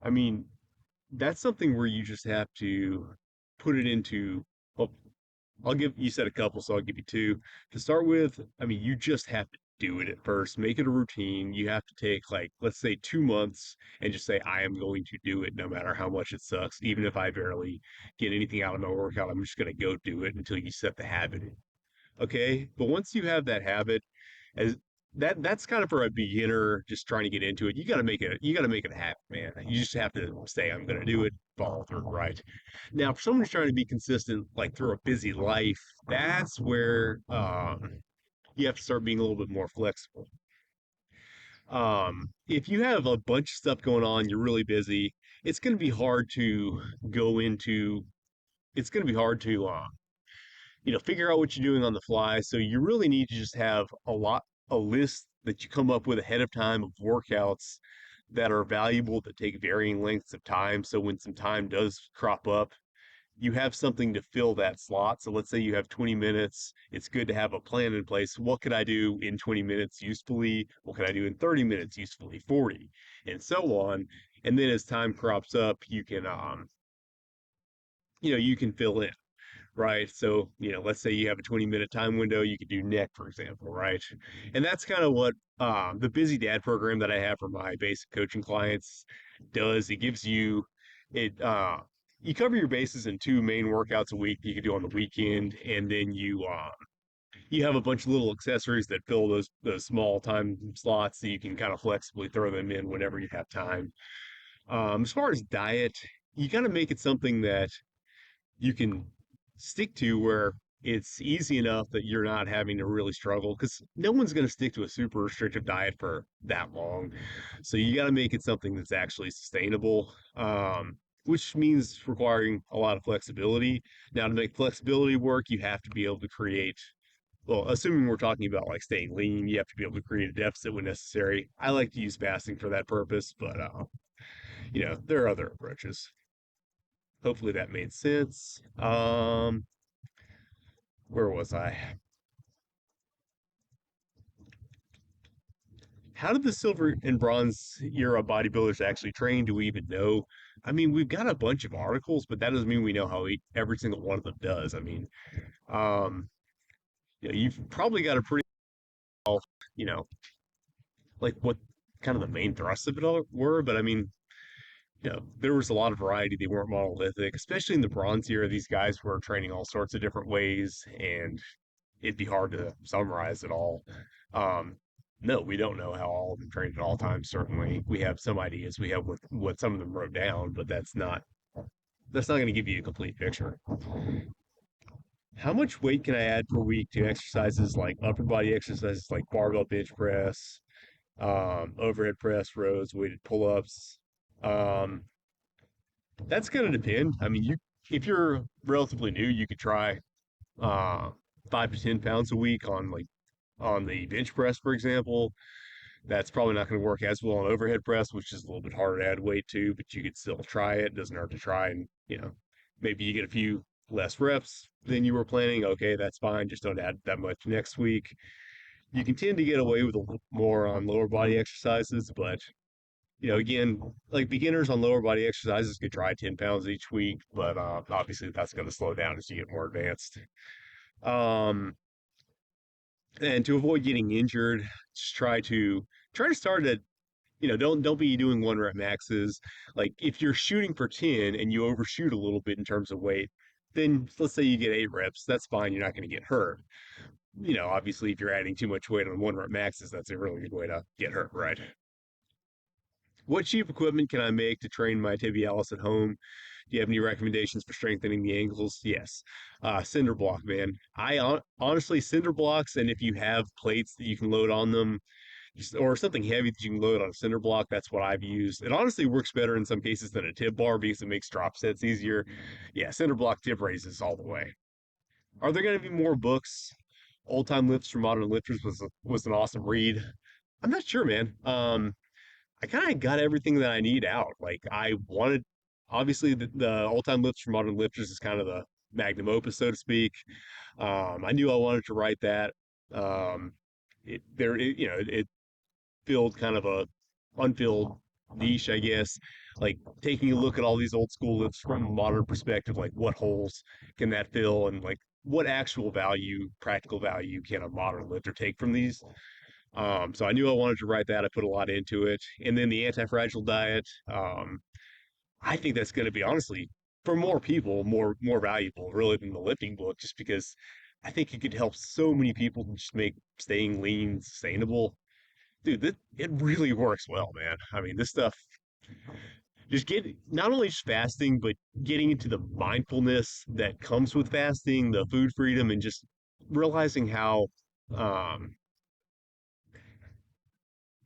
S1: I mean, that's something where you just have to put it into, well, I'll give you said a couple, so I'll give you two. To start with, I mean, you just have to do it at first, make it a routine. You have to take, like, let's say 2 months and just say, I am going to do it no matter how much it sucks. Even if I barely get anything out of my workout, I'm just going to go do it until you set the habit in. Okay. But once you have that habit, as that's kind of for a beginner just trying to get into it. You got to make it a habit, man. You just have to say, I'm going to do it, follow through, right? Now, for someone who's trying to be consistent, like through a busy life, that's where you have to start being a little bit more flexible. If you have a bunch of stuff going on, you're really busy, it's going to be hard to go into, it's going to be hard to figure out what you're doing on the fly. So you really need to just have a list that you come up with ahead of time of workouts that are valuable, that take varying lengths of time. So when some time does crop up, you have something to fill that slot. So let's say you have 20 minutes. It's good to have a plan in place. What could I do in 20 minutes usefully? What could I do in 30 minutes usefully? 40, and so on. And then as time crops up, you can fill in, right? So, let's say you have a 20-minute time window, you could do neck, for example, right? And that's kind of what the Busy Dad program that I have for my basic coaching clients, does, it gives you it you cover your bases in two main workouts a week you can do on the weekend, and then you have a bunch of little accessories that fill those small time slots so you can kind of flexibly throw them in whenever you have time. As far as diet, you got to make it something that you can stick to where it's easy enough that you're not having to really struggle, because no one's going to stick to a super restrictive diet for that long. So you got to make it something that's actually sustainable, which means requiring a lot of flexibility. Now, to make flexibility work, you have to be able to create, well, assuming we're talking about like staying lean, you have to be able to create a deficit when necessary. I like to use fasting for that purpose, but there are other approaches. Hopefully that made sense. Where was I? How did the silver and bronze era bodybuilders actually train? Do we even know? I mean, we've got a bunch of articles, but that doesn't mean we know how every single one of them does. I mean, um, you've probably got a pretty, well, you know, like what kind of the main thrusts of it all were, but I mean, there was a lot of variety. They weren't monolithic, especially in the bronze era. These guys were training all sorts of different ways, and it'd be hard to summarize it all. Um, no, we don't know how all of them trained at all times. Certainly, we have some ideas. We have what some of them wrote down, but that's not going to give you a complete picture. How much weight can I add per week to exercises like upper body exercises like barbell bench press, overhead press, rows, weighted pull ups? Um, that's going to depend. I mean, you if you're relatively new, you could try uh, 5 to 10 pounds a week on the bench press, for example. That's probably not going to work as well on overhead press, which is a little bit harder to add weight to, but you could still try it. It doesn't hurt to try, and maybe you get a few less reps than you were planning. Okay, that's fine. Just don't add that much next week. You can tend to get away with a little more on lower body exercises, but again, like beginners on lower body exercises could try 10 pounds each week, but obviously that's going to slow down as you get more advanced. Um, and to avoid getting injured, just try to start at, don't be doing 1 rep maxes. Like if you're shooting for 10 and you overshoot a little bit in terms of weight, then let's say you get 8 reps, that's fine. You're not going to get hurt. Obviously if you're adding too much weight on 1 rep maxes, that's a really good way to get hurt, right? What cheap equipment can I make to train my tibialis at home? Do you have any recommendations for strengthening the ankles? Yes. Cinder block, man. Honestly, cinder blocks, and if you have plates that you can load on them, or something heavy that you can load on a cinder block, that's what I've used. It honestly works better in some cases than a tib bar because it makes drop sets easier. Yeah, cinder block tib raises all the way. Are there going to be more books? Old Time Lifts for Modern Lifters was an awesome read. I'm not sure, man. I kind of got everything that I need out. Like I wanted, obviously, the Old Time Lifts for Modern Lifters is kind of the magnum opus, so to speak. I knew I wanted to write that. Um, it filled kind of a unfilled niche, I guess. Like taking a look at all these old school lifts from a modern perspective, like what holes can that fill, and like what actual value, practical value, can a modern lifter take from these? So I knew I wanted to write that. I put a lot into it. And then the anti-fragile diet, I think that's going to be honestly for more people more valuable really than the lifting book, just because I think it could help so many people just make staying lean sustainable. Dude, it really works well, man. I mean, this stuff just get not only just fasting, but getting into the mindfulness that comes with fasting, the food freedom, and just realizing um,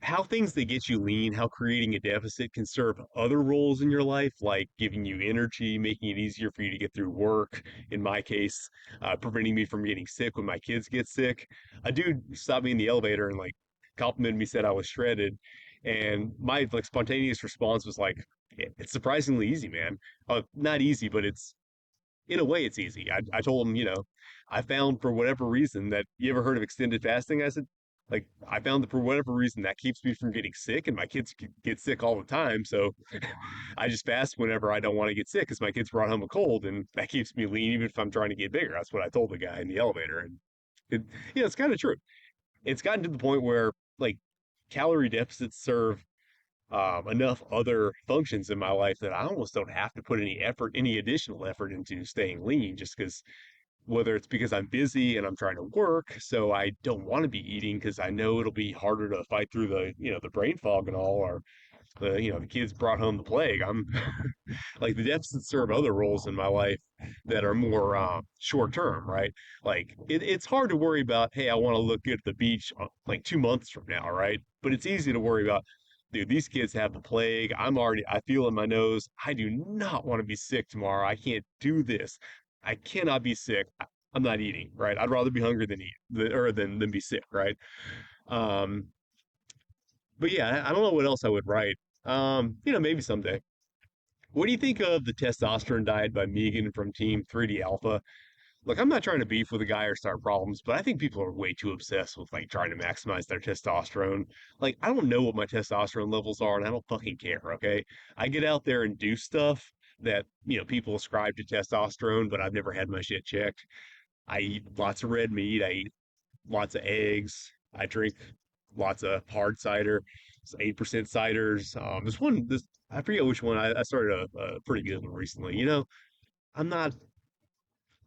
S1: how things that get you lean, how creating a deficit can serve other roles in your life, like giving you energy, making it easier for you to get through work. In my case, preventing me from getting sick when my kids get sick. A dude stopped me in the elevator and like complimented me, said I was shredded, and my like spontaneous response was like, It's surprisingly easy, man. Not easy, but it's in a way it's easy. I told him, I found for whatever reason that you ever heard of extended fasting? I said, like, I found that for whatever reason that keeps me from getting sick, and my kids get sick all the time. So I just fast whenever I don't want to get sick because my kids brought home a cold, and that keeps me lean even if I'm trying to get bigger. That's what I told the guy in the elevator. And it's kind of true. It's gotten to the point where like calorie deficits serve enough other functions in my life that I almost don't have to put any effort, any additional effort into staying lean just because whether it's because I'm busy and I'm trying to work, so I don't want to be eating because I know it'll be harder to fight through the brain fog and all, or the kids brought home the plague. I'm like the deficits serve other roles in my life that are more short term, right? Like it's hard to worry about, hey, I want to look good at the beach like 2 months from now, right? But it's easy to worry about, dude, these kids have the plague. I feel in my nose. I do not want to be sick tomorrow. I can't do this. I cannot be sick. I'm not eating, right? I'd rather be hungry than eat, or than be sick, right? Um, but yeah, I don't know what else I would write. Maybe someday. What do you think of the testosterone diet by Megan from Team 3D Alpha? Look, I'm not trying to beef with a guy or start problems, but I think people are way too obsessed with like trying to maximize their testosterone. Like, I don't know what my testosterone levels are, and I don't fucking care, okay? I get out there and do stuff that, people ascribe to testosterone, but I've never had my shit checked. I eat lots of red meat. I eat lots of eggs. I drink lots of hard cider. It's 8% ciders. This I forget which one. I started a pretty good one recently. I'm not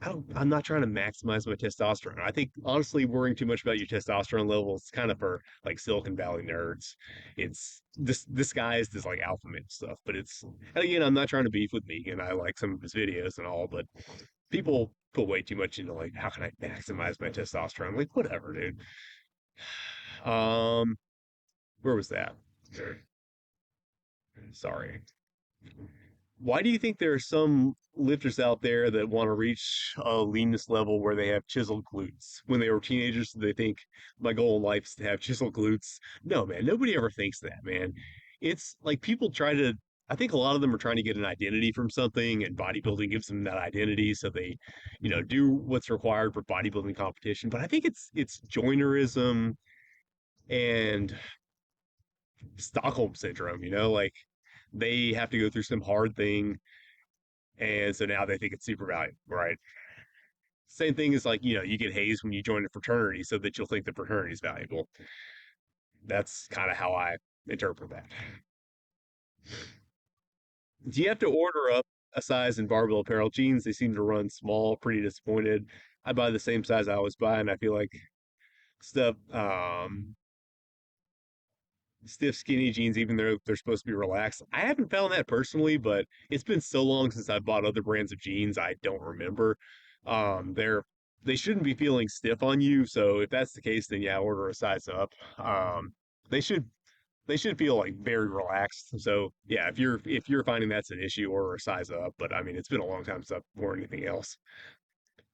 S1: I'm not trying to maximize my testosterone. I think honestly worrying too much about your testosterone levels is kind of for like Silicon Valley nerds. It's this disguised as like alpha male stuff, but and again, I'm not trying to beef with Megan. I like some of his videos and all, but people put way too much into like how can I maximize my testosterone? Like whatever, dude. Um, where was that? Sorry. Why do you think there are some lifters out there that want to reach a leanness level where they have chiseled glutes? When they were teenagers, they think my goal in life is to have chiseled glutes. No, man, nobody ever thinks that, man. It's like people try to, I think a lot of them are trying to get an identity from something, and bodybuilding gives them that identity. So they, do what's required for bodybuilding competition. But I think it's joinerism and Stockholm syndrome, like they have to go through some hard thing and so now they think it's super valuable, right? Same thing as like, you get hazed when you join a fraternity so that you'll think the fraternity is valuable. That's kind of how I interpret that. Do you have to order up a size in barbell apparel jeans? They seem to run small, pretty disappointed. I buy the same size I always buy, and I feel like stuff stiff, skinny jeans, even though they're supposed to be relaxed. I haven't found that personally, but it's been so long since I bought other brands of jeans, I don't remember. They shouldn't be feeling stiff on you, so if that's the case, then yeah, order a size up. They should they should feel like very relaxed. So yeah, if you're finding that's an issue, order a size up. But I mean, it's been a long time since I've worn anything else.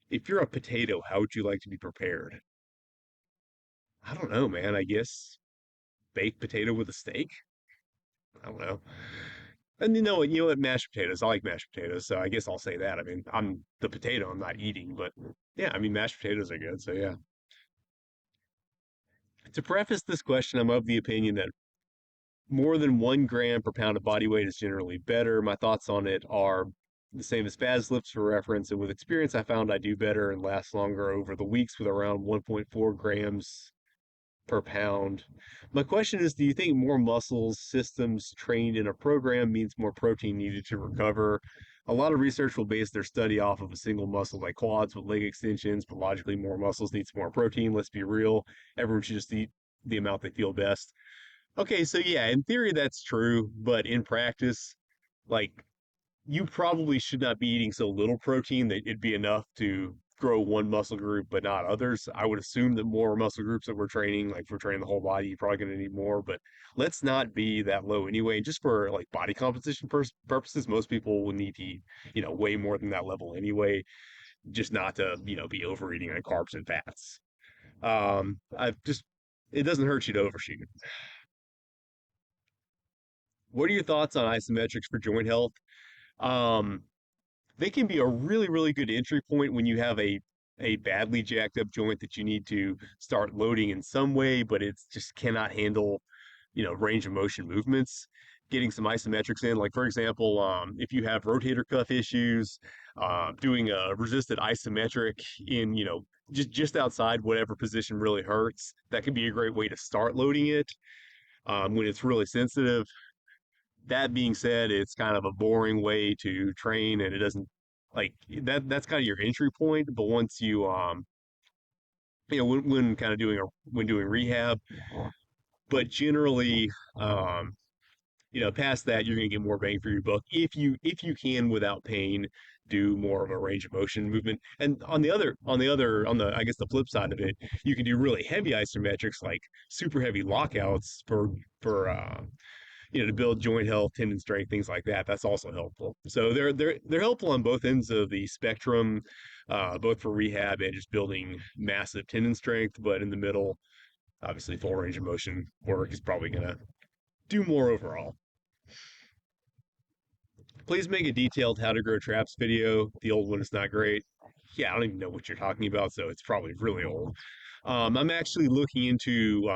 S1: If you're a potato, how would you like to be prepared? I don't know, man. I guess baked potato with a steak. I don't know. And you know what, mashed potatoes. I like mashed potatoes, so I guess I'll say that. I mean, I'm the potato I'm not eating, but yeah, I mean, mashed potatoes are good. So yeah. To preface this question, I'm of the opinion that more than 1 gram per pound of body weight is generally better. My thoughts on it are the same as Faz lifts for reference, and with experience, I found I do better and last longer over the weeks with around 1.4 grams per pound. My question is, do you think more muscles systems trained in a program means more protein needed to recover? A lot of research will base their study off of a single muscle like quads with leg extensions, but logically more muscles needs more protein. Let's be real. Everyone should just eat the amount they feel best. Okay, so yeah, in theory that's true, but in practice, like you probably should not be eating so little protein that it'd be enough to grow one muscle group but not others. I would assume that more muscle groups that we're training, like if we're training the whole body, you're probably going to need more, but let's not be that low anyway. And just for like body composition purposes, most people will need to eat, way more than that level anyway, just not to, be overeating on carbs and fats. I've just, it doesn't hurt you to overshoot. What are your thoughts on isometrics for joint health? Um, they can be a really, really good entry point when you have a badly jacked up joint that you need to start loading in some way, but it's just cannot handle, range of motion movements. Getting some isometrics in, like for example, if you have rotator cuff issues, doing a resisted isometric in, just outside whatever position really hurts, that can be a great way to start loading it when it's really sensitive. That being said, it's kind of a boring way to train, and it doesn't like that's kind of your entry point. But once you when kind of doing when doing rehab, but generally um past that, you're going to get more bang for your buck if you can without pain do more of a range of motion movement. And on the I guess the flip side of it, you can do really heavy isometrics like super heavy lockouts for to build joint health, tendon strength, things like that. That's also helpful. So they're helpful on both ends of the spectrum, both for rehab and just building massive tendon strength. But in the middle, obviously, full range of motion work is probably going to do more overall. Please make a detailed how to grow traps video. The old one is not great. Yeah, I don't even know what you're talking about, so it's probably really old. I'm actually looking into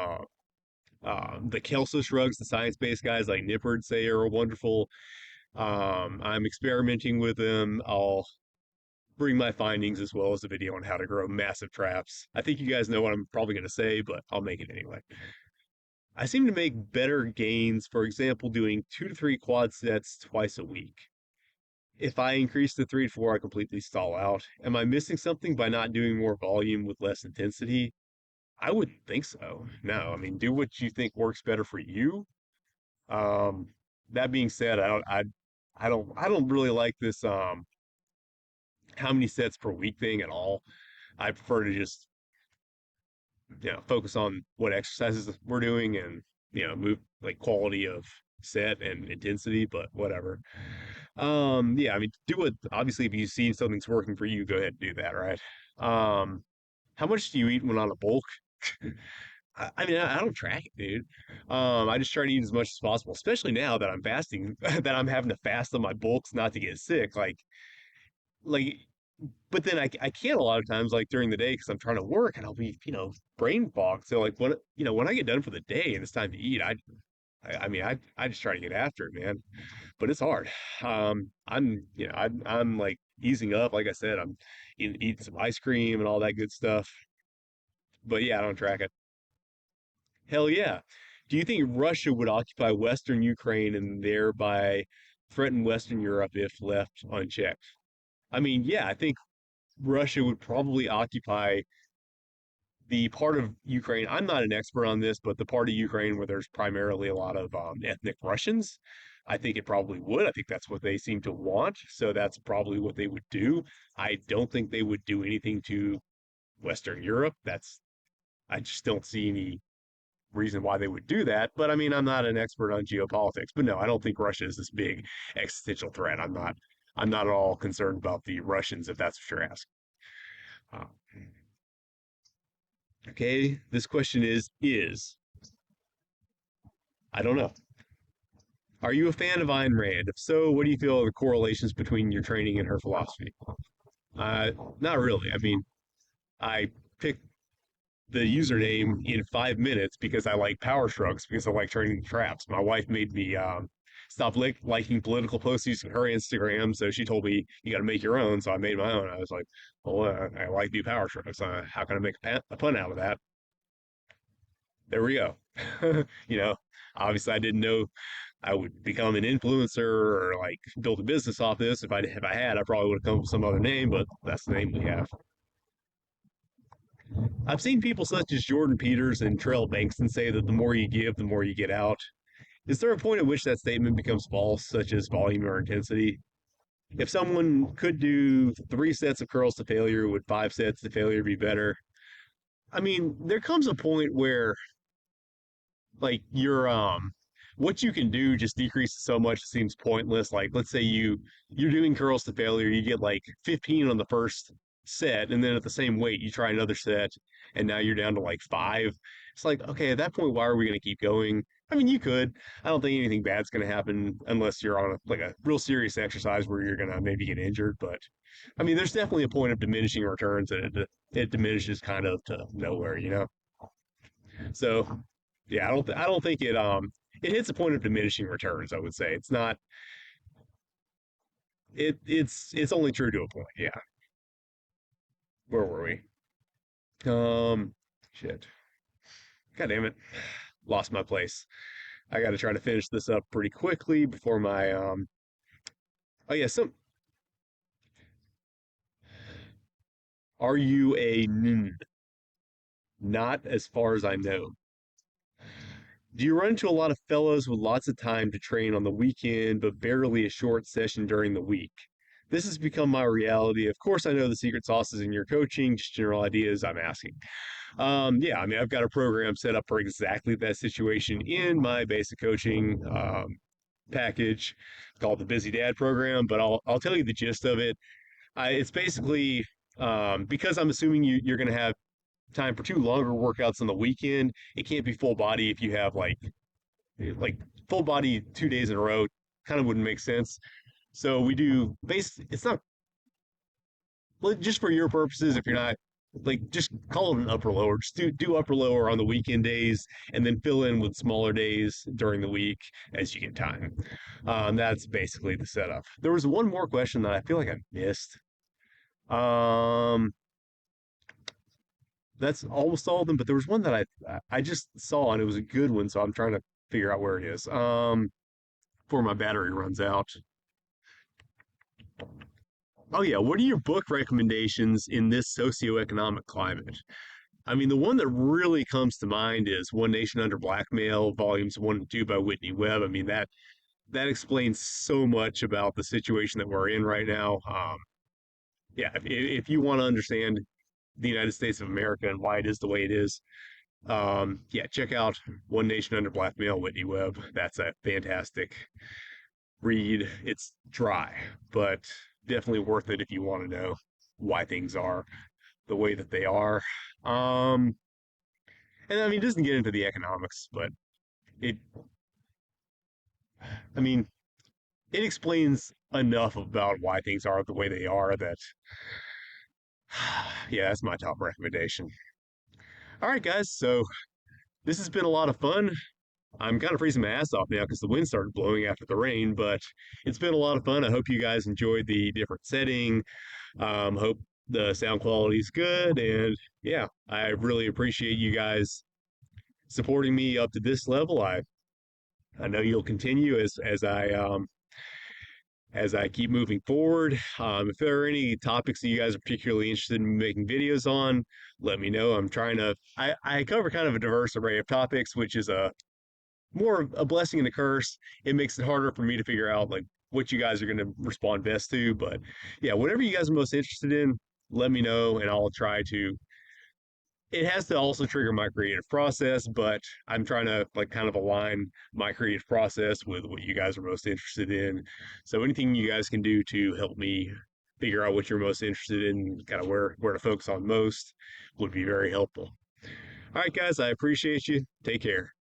S1: the Kelso shrugs, the science-based guys like Nippard say are wonderful. I'm experimenting with them. I'll bring my findings as well as a video on how to grow massive traps. I think you guys know what I'm probably going to say, but I'll make it anyway. I seem to make better gains, for example, doing 2 to 3 quad sets twice a week. If I increase to 3 to 4, I completely stall out. Am I missing something by not doing more volume with less intensity? I wouldn't think so. No, I mean, do what you think works better for you. Um, that being said, I don't really like this how many sets per week thing at all. I prefer to just focus on what exercises we're doing and move like quality of set and intensity, but whatever. Yeah, I mean, do what obviously if you see something's working for you, go ahead and do that, right? Um, how much do you eat when on a bulk? I mean, I don't track it, dude. I just try to eat as much as possible, especially now that I'm fasting, that I'm having to fast on my bulks not to get sick. Like, but then I can't a lot of times, like during the day, because I'm trying to work and I'll be, brain fog. So like when I get done for the day and it's time to eat, I mean, I just try to get after it, man. But it's hard. I'm like easing up. Like I said, I'm eating some ice cream and all that good stuff. But yeah, I don't track it. Hell yeah. Do you think Russia would occupy Western Ukraine and thereby threaten Western Europe if left unchecked? I mean, yeah, I think Russia would probably occupy the part of Ukraine. I'm not an expert on this, but the part of Ukraine where there's primarily a lot of ethnic Russians, I think it probably would. I think that's what they seem to want. So that's probably what they would do. I don't think they would do anything to Western Europe. I just don't see any reason why they would do that. But I mean, I'm not an expert on geopolitics, but no, I don't think Russia is this big existential threat. I'm not at all concerned about the Russians if that's what you're asking. Uh, okay, this question is I don't know. Are you a fan of Ayn Rand? If so, what do you feel are the correlations between your training and her philosophy? Uh, Not really. I mean, I picked the username in 5 minutes because I like power shrugs because I like training traps. My wife made me stop liking political posts using her Instagram, so she told me you got to make your own. So I made my own. I was like, well, I like the power shrugs. How can I make a pun out of that? There we go. you know, Obviously I didn't know I would become an influencer or like build a business off this. If I had, I probably would have come up with some other name, but that's the name we have. I've seen people such as Jordan Peters and Trell Bankston say that the more you give, the more you get out. Is there a point at which that statement becomes false, such as volume or intensity? If someone could do 3 sets of curls to failure, would 5 sets to failure be better? I mean, there comes a point where like what you can do just decreases so much it seems pointless. Like let's say you're doing curls to failure, you get like 15 on the first set, and then at the same weight you try another set and now you're down to like 5. It's like, okay, at that point, why are we going to keep going? I mean, you could. I don't think anything bad's going to happen unless you're on like a real serious exercise where you're going to maybe get injured. But I mean, there's definitely a point of diminishing returns, and it diminishes kind of to nowhere. So yeah, I don't think it hits a point of diminishing returns. I would say it's not it's only true to a point. Yeah. Where were we? Shit. God damn it. Lost my place. I got to try to finish this up pretty quickly before my oh yeah, some are you a n? Not as far as I know. Do you run into a lot of fellows with lots of time to train on the weekend, but barely a short session during the week? This has become my reality. Of course, I know the secret sauce is in your coaching, just general ideas I'm asking. Yeah, I mean, I've got a program set up for exactly that situation in my basic coaching package called the Busy Dad program, but I'll tell you the gist of it. It's basically because I'm assuming you're going to have time for two longer workouts on the weekend. It can't be full body if you have like full body 2 days in a row. Kind of wouldn't make sense. So we do base. It's not like, just for your purposes. If you're not like, just call it an upper lower. Just do upper lower on the weekend days, and then fill in with smaller days during the week as you get time. That's basically the setup. There was one more question that I feel like I missed. Um, that's almost all of them, but there was one that I just saw and it was a good one, so I'm trying to figure out where it is. Before my battery runs out. Oh yeah, what are your book recommendations in this socioeconomic climate? I mean, the one that really comes to mind is One Nation Under Blackmail, volumes 1 and 2 by Whitney Webb. I mean, that explains so much about the situation that we're in right now. Yeah, if you want to understand the United States of America and why it is the way it is, yeah, check out One Nation Under Blackmail, Whitney Webb. That's a fantastic read. It's dry, but definitely worth it if you want to know why things are the way that they are. Um, and I mean, it doesn't get into the economics, but it, I mean, it explains enough about why things are the way they are that, yeah, that's my top recommendation. All right, guys, so this has been a lot of fun. I'm kind of freezing my ass off now because the wind started blowing after the rain, but it's been a lot of fun. I hope you guys enjoyed the different setting. Hope the sound quality is good. And yeah, I really appreciate you guys supporting me up to this level. I know you'll continue as I keep moving forward. If there are any topics that you guys are particularly interested in making videos on, let me know. I cover kind of a diverse array of topics, which is a more a blessing and a curse. It makes it harder for me to figure out like what you guys are going to respond best to. But yeah, whatever you guys are most interested in, let me know and I'll try to. It has to also trigger my creative process, but I'm trying to like kind of align my creative process with what you guys are most interested in. So anything you guys can do to help me figure out what you're most interested in, kind of where to focus on most, would be very helpful. All right, guys, I appreciate you. Take care.